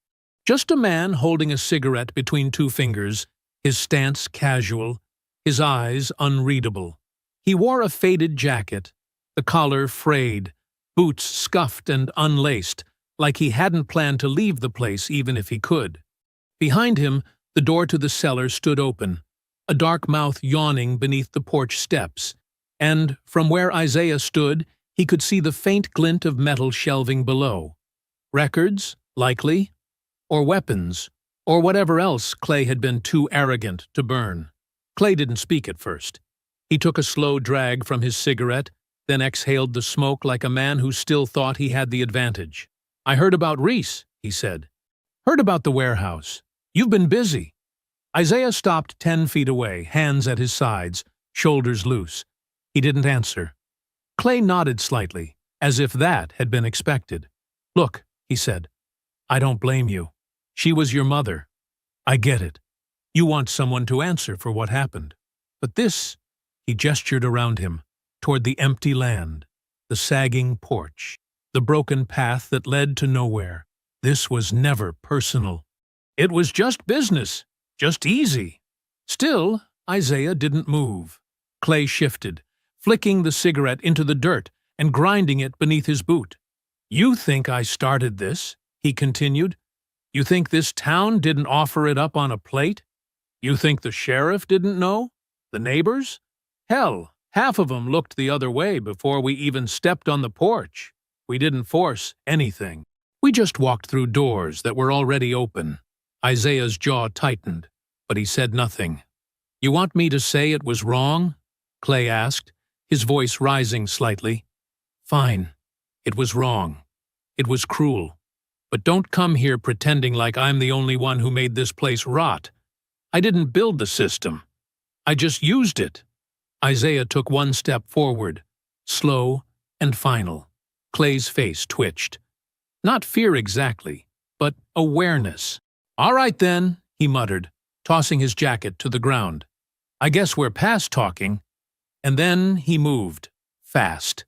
Just a man holding a cigarette between two fingers, his stance casual, his eyes unreadable. He wore a faded jacket, the collar frayed, boots scuffed and unlaced, like he hadn't planned to leave the place even if he could. Behind him, the door to the cellar stood open, a dark mouth yawning beneath the porch steps, and from where Isaiah stood, he could see the faint glint of metal shelving below. Records, likely, or weapons, or whatever else Clay had been too arrogant to burn. Clay didn't speak at first. He took a slow drag from his cigarette, then exhaled the smoke like a man who still thought he had the advantage. "I heard about Reese," he said. "Heard about the warehouse. You've been busy." Isaiah stopped 10 feet away, hands at his sides, shoulders loose. He didn't answer. Clay nodded slightly, as if that had been expected. "Look," he said, "I don't blame you. She was your mother. I get it. You want someone to answer for what happened. But this," he gestured around him, toward the empty land, the sagging porch, the broken path that led to nowhere. This was never personal. It was just business, just easy. Still, Isaiah didn't move. Clay shifted, flicking the cigarette into the dirt and grinding it beneath his boot. "You think I started this?" he continued. "You think this town didn't offer it up on a plate? You think the sheriff didn't know? The neighbors? Hell, half of them looked the other way before we even stepped on the porch. We didn't force anything. We just walked through doors that were already open." Isaiah's jaw tightened, but he said nothing. "You want me to say it was wrong?" Clay asked, his voice rising slightly. "Fine. It was wrong. It was cruel. But don't come here pretending like I'm the only one who made this place rot. I didn't build the system. I just used it." Isaiah took one step forward, slow and final. Clay's face twitched. Not fear exactly, but awareness. "All right then," he muttered, tossing his jacket to the ground. "I guess we're past talking." And then he moved, fast.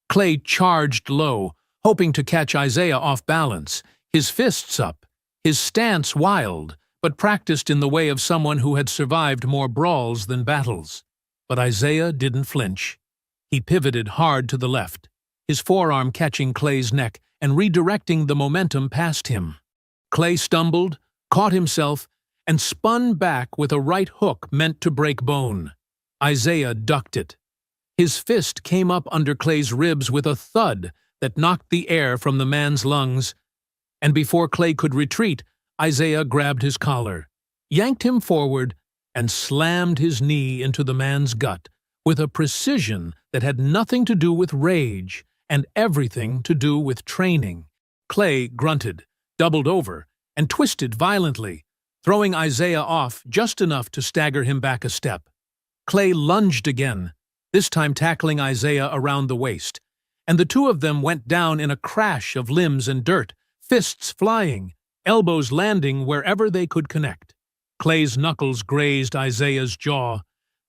Clay charged low, hoping to catch Isaiah off balance, his fists up, his stance wild, but practiced in the way of someone who had survived more brawls than battles. But Isaiah didn't flinch. He pivoted hard to the left, his forearm catching Clay's neck and redirecting the momentum past him. Clay stumbled, caught himself, and spun back with a right hook meant to break bone. Isaiah ducked it. His fist came up under Clay's ribs with a thud that knocked the air from the man's lungs, and before Clay could retreat, Isaiah grabbed his collar, yanked him forward, and slammed his knee into the man's gut with a precision that had nothing to do with rage and everything to do with training. Clay grunted, doubled over, and twisted violently, throwing Isaiah off just enough to stagger him back a step. Clay lunged again, this time tackling Isaiah around the waist, and the two of them went down in a crash of limbs and dirt, fists flying, elbows landing wherever they could connect. Clay's knuckles grazed Isaiah's jaw,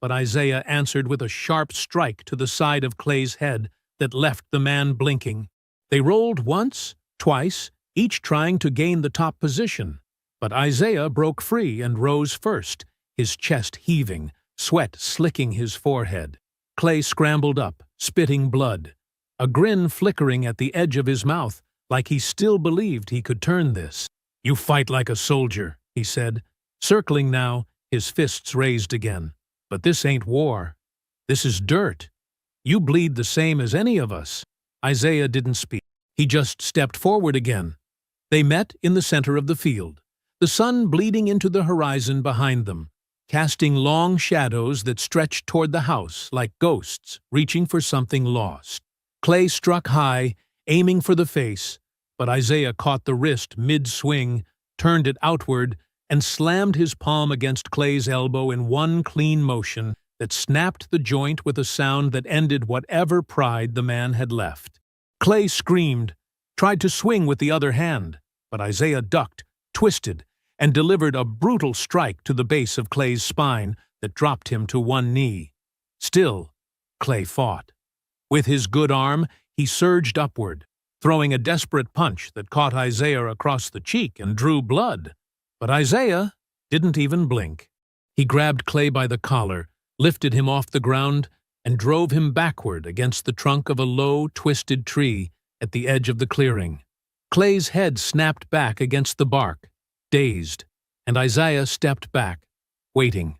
but Isaiah answered with a sharp strike to the side of Clay's head that left the man blinking. They rolled once, twice, each trying to gain the top position, but Isaiah broke free and rose first, his chest heaving, sweat slicking his forehead. Clay scrambled up, spitting blood, a grin flickering at the edge of his mouth, like he still believed he could turn this. "You fight like a soldier," he said, circling now, his fists raised again. "But this ain't war. This is dirt. You bleed the same as any of us." Isaiah didn't speak. He just stepped forward again. They met in the center of the field, the sun bleeding into the horizon behind them, casting long shadows that stretched toward the house like ghosts reaching for something lost. Clay struck high, aiming for the face, but Isaiah caught the wrist mid-swing, turned it outward, and slammed his palm against Clay's elbow in one clean motion that snapped the joint with a sound that ended whatever pride the man had left. Clay screamed, tried to swing with the other hand, but Isaiah ducked, twisted, and delivered a brutal strike to the base of Clay's spine that dropped him to one knee. Still, Clay fought. With his good arm, he surged upward, throwing a desperate punch that caught Isaiah across the cheek and drew blood. But Isaiah didn't even blink. He grabbed Clay by the collar, lifted him off the ground, and drove him backward against the trunk of a low, twisted tree at the edge of the clearing. Clay's head snapped back against the bark, dazed, and Isaiah stepped back, waiting.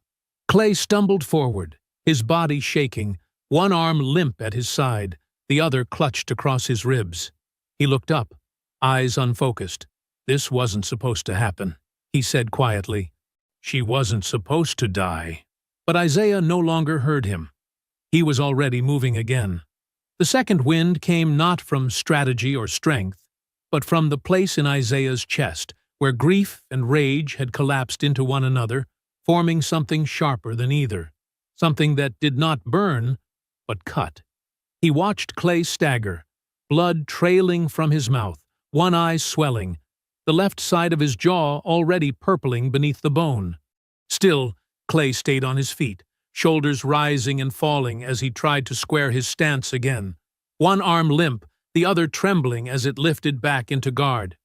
Clay stumbled forward, his body shaking, one arm limp at his side, the other clutched across his ribs. He looked up, eyes unfocused. "This wasn't supposed to happen," he said quietly. "She wasn't supposed to die." But Isaiah no longer heard him. He was already moving again. The second wind came not from strategy or strength, but from the place in Isaiah's chest where grief and rage had collapsed into one another, forming something sharper than either, something that did not burn, but cut. He watched Clay stagger, blood trailing from his mouth, one eye swelling, the left side of his jaw already purpling beneath the bone. Still, Clay stayed on his feet, shoulders rising and falling as he tried to square his stance again, one arm limp, the other trembling as it lifted back into guard.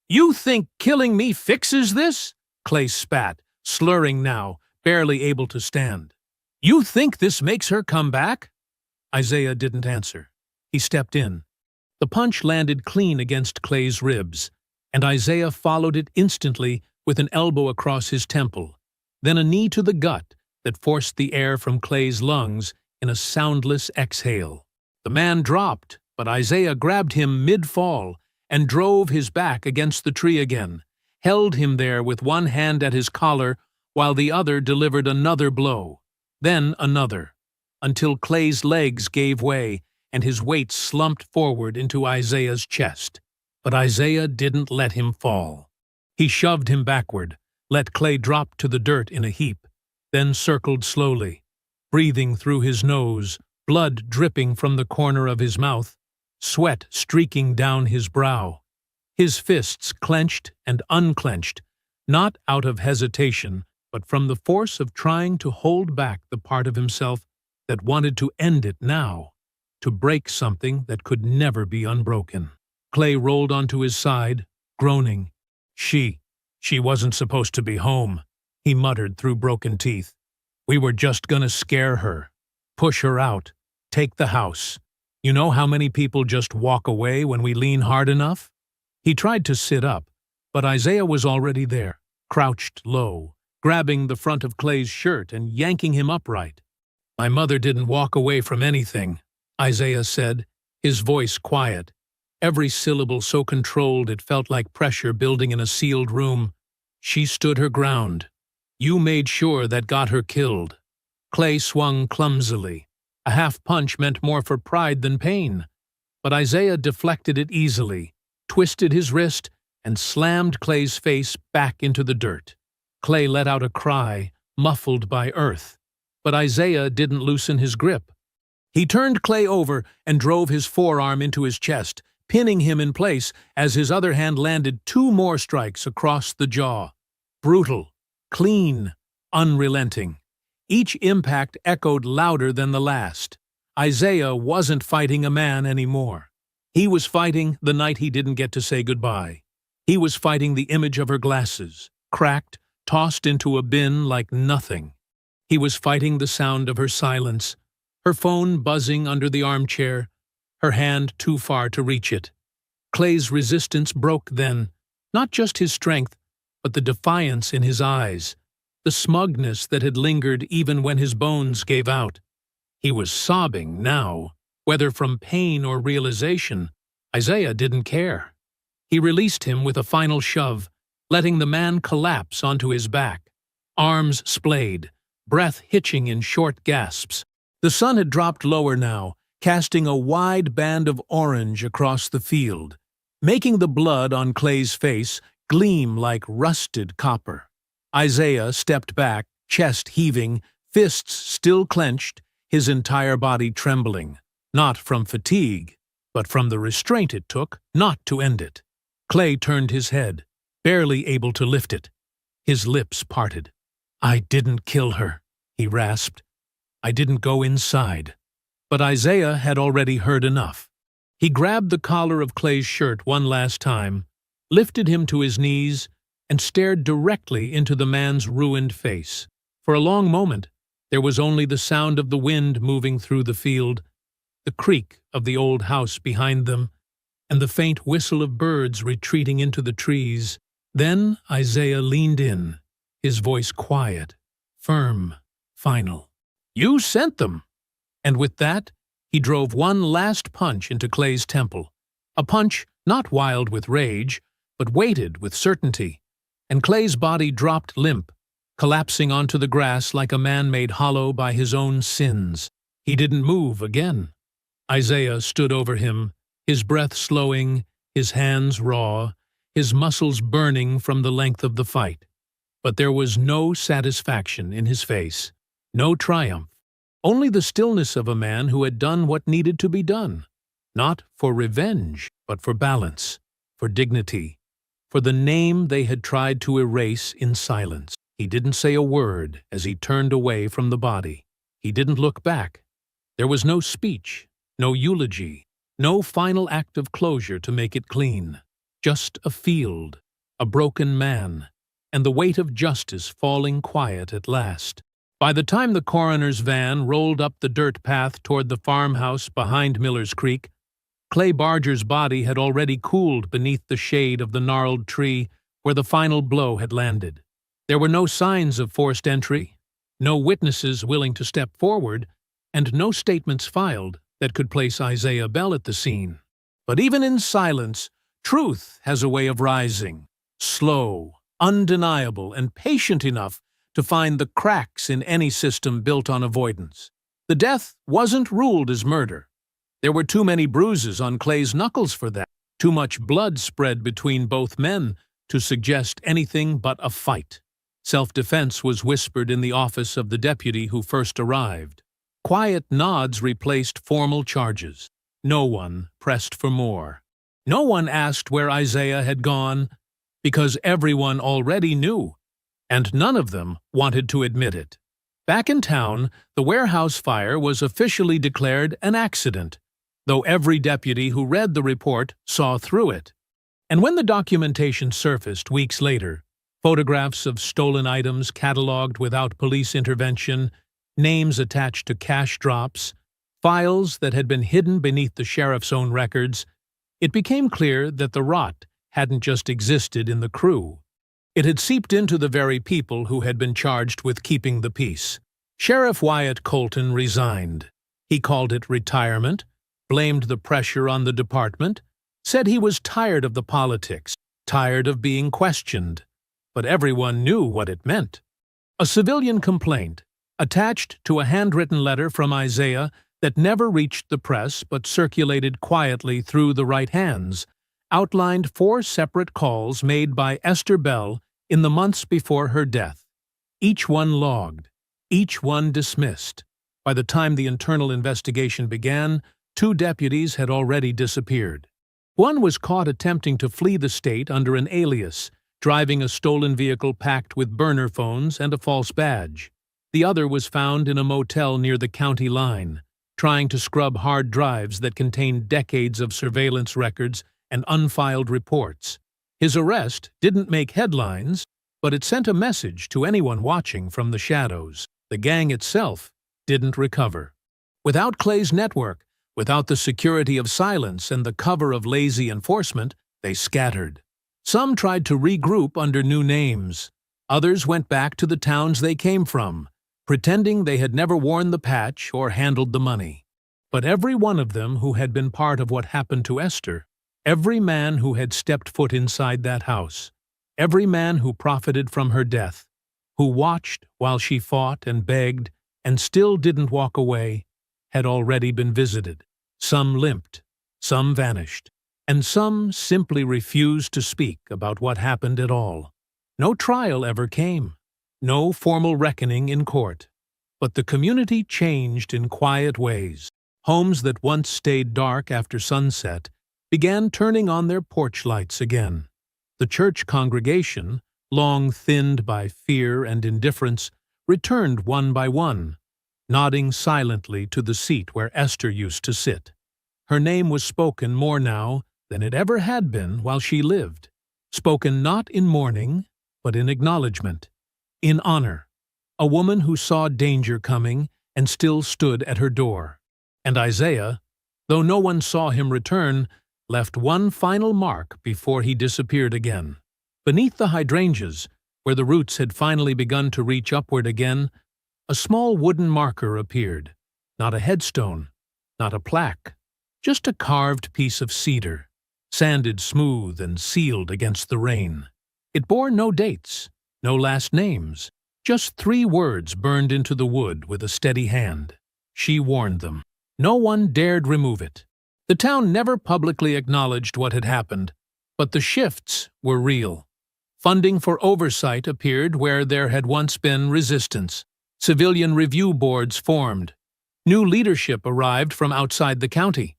"You think killing me fixes this?" Clay spat, slurring now, barely able to stand. "You think this makes her come back?" Isaiah didn't answer. He stepped in. The punch landed clean against Clay's ribs, and Isaiah followed it instantly with an elbow across his temple, then a knee to the gut that forced the air from Clay's lungs in a soundless exhale. The man dropped, but Isaiah grabbed him mid-fall and drove his back against the tree again, held him there with one hand at his collar while the other delivered another blow, then another, until Clay's legs gave way and his weight slumped forward into Isaiah's chest. But Isaiah didn't let him fall. He shoved him backward, let Clay drop to the dirt in a heap, then circled slowly, breathing through his nose, blood dripping from the corner of his mouth, sweat streaking down his brow. His fists clenched and unclenched, not out of hesitation, but from the force of trying to hold back the part of himself that wanted to end it now, to break something that could never be unbroken. Clay rolled onto his side, groaning. She wasn't supposed to be home, he muttered through broken teeth. We were just gonna scare her, push her out, take the house. You know how many people just walk away when we lean hard enough? He tried to sit up, but Isaiah was already there, crouched low, grabbing the front of Clay's shirt and yanking him upright. My mother didn't walk away from anything, Isaiah said, his voice quiet, every syllable so controlled it felt like pressure building in a sealed room. She stood her ground. You made sure that got her killed. Clay swung clumsily. A half punch meant more for pride than pain. But Isaiah deflected it easily, twisted his wrist, and slammed Clay's face back into the dirt. Clay let out a cry, muffled by earth. But Isaiah didn't loosen his grip. He turned Clay over and drove his forearm into his chest, pinning him in place as his other hand landed 2 more strikes across the jaw. Brutal, clean, unrelenting. Each impact echoed louder than the last. Isaiah wasn't fighting a man anymore. He was fighting the night he didn't get to say goodbye. He was fighting the image of her glasses, cracked, tossed into a bin like nothing. He was fighting the sound of her silence, her phone buzzing under the armchair, her hand too far to reach it. Clay's resistance broke then, not just his strength, but the defiance in his eyes, the smugness that had lingered even when his bones gave out. He was sobbing now, whether from pain or realization. Isaiah didn't care. He released him with a final shove, letting the man collapse onto his back, arms splayed, breath hitching in short gasps. The sun had dropped lower now, casting a wide band of orange across the field, making the blood on Clay's face gleam like rusted copper. Isaiah stepped back, chest heaving, fists still clenched, his entire body trembling, not from fatigue, but from the restraint it took not to end it. Clay turned his head, barely able to lift it. His lips parted. I didn't kill her, he rasped. I didn't go inside. But Isaiah had already heard enough. He grabbed the collar of Clay's shirt one last time, lifted him to his knees, and stared directly into the man's ruined face. For a long moment, there was only the sound of the wind moving through the field, the creak of the old house behind them, and the faint whistle of birds retreating into the trees. Then Isaiah leaned in, his voice quiet, firm, final. You sent them! And with that, he drove one last punch into Clay's temple, a punch not wild with rage, but weighted with certainty, and Clay's body dropped limp, collapsing onto the grass like a man made hollow by his own sins. He didn't move again. Isaiah stood over him, his breath slowing, his hands raw, his muscles burning from the length of the fight. But there was no satisfaction in his face, no triumph, only the stillness of a man who had done what needed to be done, not for revenge, but for balance, for dignity, for the name they had tried to erase in silence. He didn't say a word as he turned away from the body. He didn't look back. There was no speech, no eulogy, no final act of closure to make it clean. Just a field, a broken man, and the weight of justice falling quiet at last. By the time the coroner's van rolled up the dirt path toward the farmhouse behind Miller's Creek, Clay Barger's body had already cooled beneath the shade of the gnarled tree where the final blow had landed. There were no signs of forced entry, no witnesses willing to step forward, and no statements filed that could place Isaiah Bell at the scene. But even in silence, truth has a way of rising, slow, undeniable, and patient enough to find the cracks in any system built on avoidance. The death wasn't ruled as murder. There were too many bruises on Clay's knuckles for that. Too much blood spread between both men to suggest anything but a fight. Self-defense was whispered in the office of the deputy who first arrived. Quiet nods replaced formal charges. No one pressed for more. No one asked where Isaiah had gone, because everyone already knew, and none of them wanted to admit it. Back in town, the warehouse fire was officially declared an accident, though every deputy who read the report saw through it. And when the documentation surfaced weeks later, photographs of stolen items catalogued without police intervention, names attached to cash drops, files that had been hidden beneath the sheriff's own records, it became clear that the rot hadn't just existed in the crew. It had seeped into the very people who had been charged with keeping the peace. Sheriff Wyatt Colton resigned. He called it retirement, blamed the pressure on the department, said he was tired of the politics, tired of being questioned. But everyone knew what it meant. A civilian complaint, attached to a handwritten letter from Isaiah that never reached the press but circulated quietly through the right hands, outlined 4 separate calls made by Esther Bell in the months before her death. Each one logged, each one dismissed. By the time the internal investigation began, 2 deputies had already disappeared. One was caught attempting to flee the state under an alias, driving a stolen vehicle packed with burner phones and a false badge. The other was found in a motel near the county line, trying to scrub hard drives that contained decades of surveillance records and unfiled reports. His arrest didn't make headlines, but it sent a message to anyone watching from the shadows. The gang itself didn't recover. Without Clay's network, without the security of silence and the cover of lazy enforcement, they scattered. Some tried to regroup under new names. Others went back to the towns they came from, pretending they had never worn the patch or handled the money. But every one of them who had been part of what happened to Esther, every man who had stepped foot inside that house, every man who profited from her death, who watched while she fought and begged and still didn't walk away, had already been visited. Some limped, some vanished, and some simply refused to speak about what happened at all. No trial ever came, no formal reckoning in court. But the community changed in quiet ways. Homes that once stayed dark after sunset began turning on their porch lights again. The church congregation, long thinned by fear and indifference, returned one by one, nodding silently to the seat where Esther used to sit. Her name was spoken more now than it ever had been while she lived, spoken not in mourning, but in acknowledgement, in honor, a woman who saw danger coming and still stood at her door. And Isaiah, though no one saw him return, left one final mark before he disappeared again. Beneath the hydrangeas, where the roots had finally begun to reach upward again, a small wooden marker appeared. Not a headstone, not a plaque, just a carved piece of cedar, sanded smooth and sealed against the rain. It bore no dates, no last names, just 3 words burned into the wood with a steady hand. She warned them. No one dared remove it. The town never publicly acknowledged what had happened, but the shifts were real. Funding for oversight appeared where there had once been resistance. Civilian review boards formed. New leadership arrived from outside the county.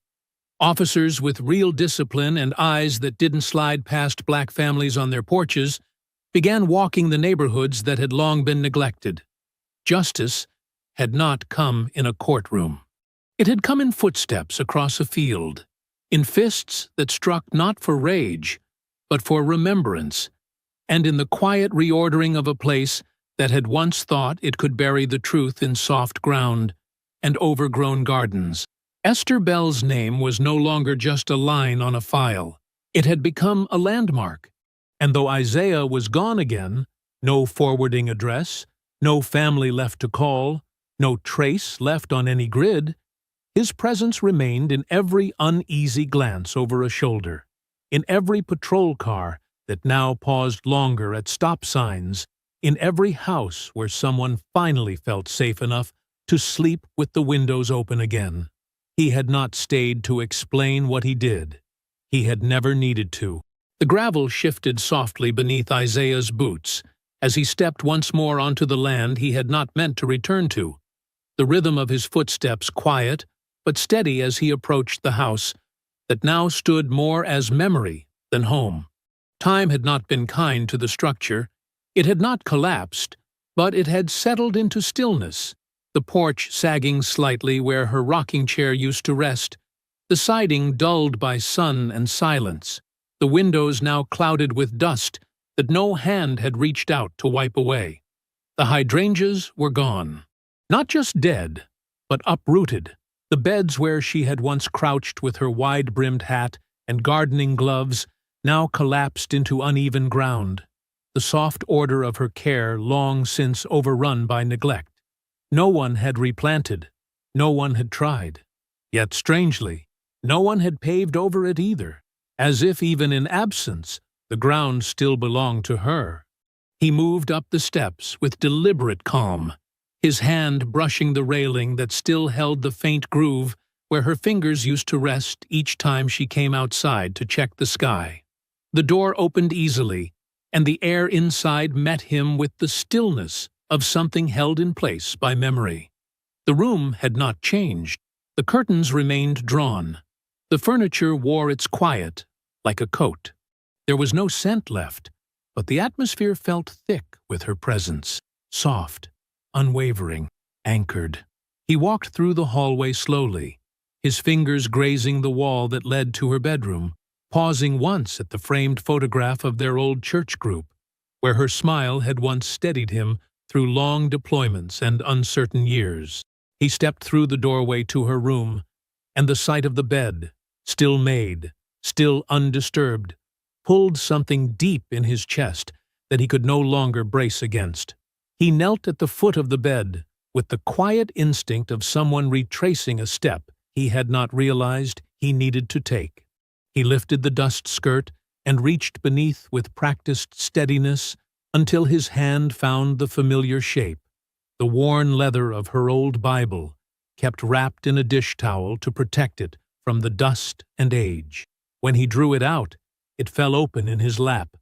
Officers with real discipline and eyes that didn't slide past black families on their porches began walking the neighborhoods that had long been neglected. Justice had not come in a courtroom. It had come in footsteps across a field, in fists that struck not for rage, but for remembrance, and in the quiet reordering of a place that had once thought it could bury the truth in soft ground and overgrown gardens. Esther Bell's name was no longer just a line on a file. It had become a landmark. And though Isaiah was gone again, no forwarding address, no family left to call, no trace left on any grid, his presence remained in every uneasy glance over a shoulder, in every patrol car that now paused longer at stop signs, in every house where someone finally felt safe enough to sleep with the windows open again. He had not stayed to explain what he did. he had never needed to. The gravel shifted softly beneath Isaiah's boots as he stepped once more onto the land he had not meant to return to. The rhythm of his footsteps quiet but steady as he approached the house that now stood more as memory than home. Time had not been kind to the structure. It had not collapsed, but it had settled into stillness, the porch sagging slightly where her rocking chair used to rest, the siding dulled by sun and silence, the windows now clouded with dust that no hand had reached out to wipe away. The hydrangeas were gone. Not just dead, but uprooted. The beds where she had once crouched with her wide-brimmed hat and gardening gloves now collapsed into uneven ground, the soft order of her care long since overrun by neglect. No one had replanted, no one had tried. Yet, strangely, no one had paved over it either, as if even in absence the ground still belonged to her. He moved up the steps with deliberate calm, his hand brushing the railing that still held the faint groove where her fingers used to rest each time she came outside to check the sky. The door opened easily, and the air inside met him with the stillness of something held in place by memory. The room had not changed. The curtains remained drawn. The furniture wore its quiet, like a coat. There was no scent left, but the atmosphere felt thick with her presence, soft, unwavering, anchored. He walked through the hallway slowly, his fingers grazing the wall that led to her bedroom, pausing once at the framed photograph of their old church group, where her smile had once steadied him through long deployments and uncertain years. He stepped through the doorway to her room, and the sight of the bed, still made, still undisturbed, pulled something deep in his chest that he could no longer brace against. He knelt at the foot of the bed, with the quiet instinct of someone retracing a step he had not realized he needed to take. He lifted the dust skirt and reached beneath with practiced steadiness until his hand found the familiar shape, the worn leather of her old Bible, kept wrapped in a dish towel to protect it from the dust and age. When he drew it out, it fell open in his lap,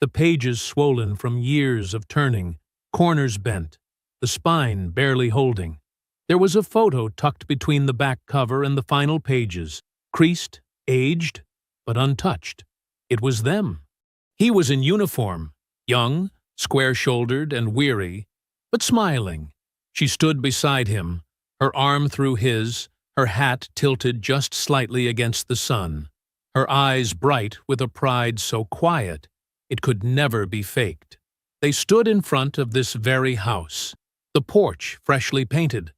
the pages swollen from years of turning, corners bent, the spine barely holding. There was a photo tucked between the back cover and the final pages, creased, aged, but untouched. It was them. He was in uniform, young, square-shouldered and weary, but smiling. She stood beside him, her arm through his, her hat tilted just slightly against the sun, her eyes bright with a pride so quiet it could never be faked. They stood in front of this very house, the porch freshly painted,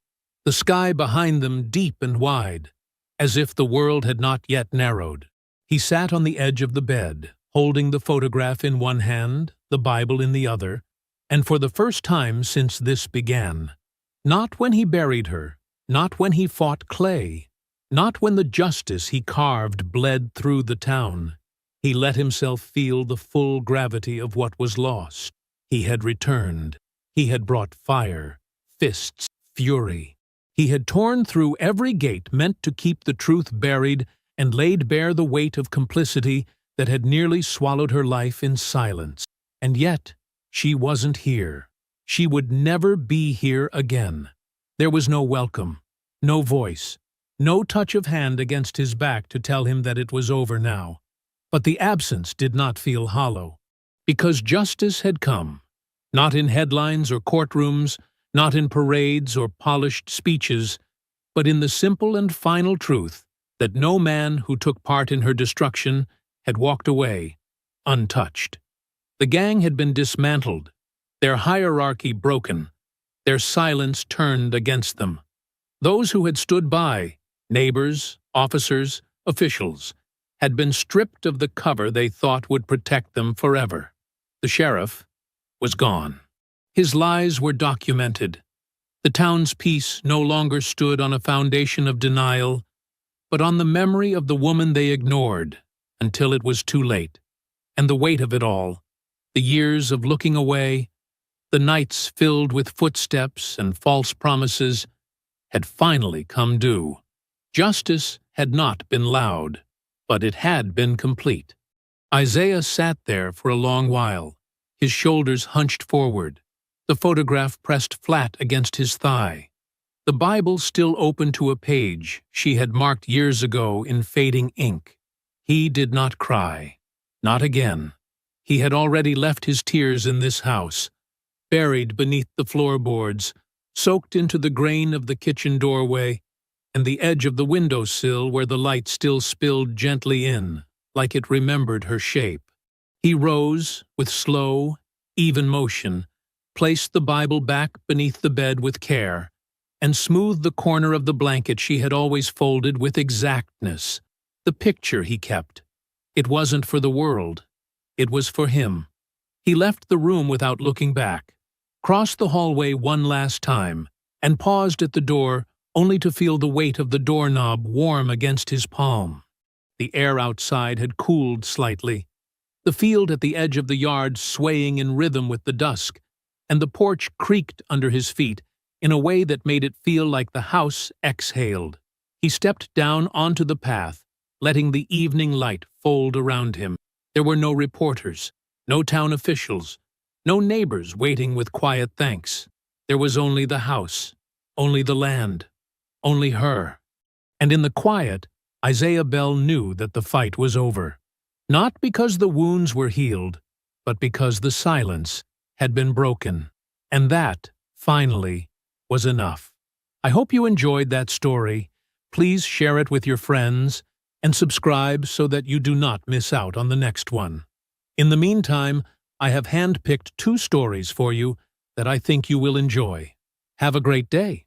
the sky behind them deep and wide, as if the world had not yet narrowed. He sat on the edge of the bed, holding the photograph in one hand, the Bible in the other, and for the first time since this began. Not when he buried her, not when he fought clay, not when the justice he carved bled through the town. He let himself feel the full gravity of what was lost. He had returned. He had brought fire, fists, fury. He had torn through every gate meant to keep the truth buried and laid bare the weight of complicity that had nearly swallowed her life in silence. And yet, she wasn't here. She would never be here again. There was no welcome, no voice, no touch of hand against his back to tell him that it was over now. But the absence did not feel hollow, because justice had come, not in headlines or courtrooms, not in parades or polished speeches, but in the simple and final truth that no man who took part in her destruction had walked away untouched. The gang had been dismantled, their hierarchy broken, their silence turned against them. Those who had stood by, neighbors, officers, officials, had been stripped of the cover they thought would protect them forever. The sheriff was gone. His lies were documented. The town's peace no longer stood on a foundation of denial, but on the memory of the woman they ignored until it was too late. And the weight of it all, the years of looking away, the nights filled with footsteps and false promises, had finally come due. Justice had not been loud. but it had been complete. Isaiah sat there for a long while, his shoulders hunched forward, the photograph pressed flat against his thigh. The Bible still open to a page she had marked years ago in fading ink. He did not cry. Not again. He had already left his tears in this house, buried beneath the floorboards, soaked into the grain of the kitchen doorway and the edge of the windowsill where the light still spilled gently in, like it remembered her shape. He rose, with slow, even motion, placed the Bible back beneath the bed with care, and smoothed the corner of the blanket she had always folded with exactness. The picture he kept. It wasn't for the world. It was for him. He left the room without looking back, crossed the hallway one last time, and paused at the door only to feel the weight of the doorknob warm against his palm. The air outside had cooled slightly, the field at the edge of the yard swaying in rhythm with the dusk, and the porch creaked under his feet in a way that made it feel like the house exhaled. He stepped down onto the path, letting the evening light fold around him. There were no reporters, no town officials, no neighbors waiting with quiet thanks. There was only the house, only the land, only her. And in the quiet, Isaiah Bell knew that the fight was over. Not because the wounds were healed, but because the silence had been broken. And that, finally, was enough. I hope you enjoyed that story. Please share it with your friends and subscribe so that you do not miss out on the next one. In the meantime, I have handpicked 2 stories for you that I think you will enjoy. Have a great day.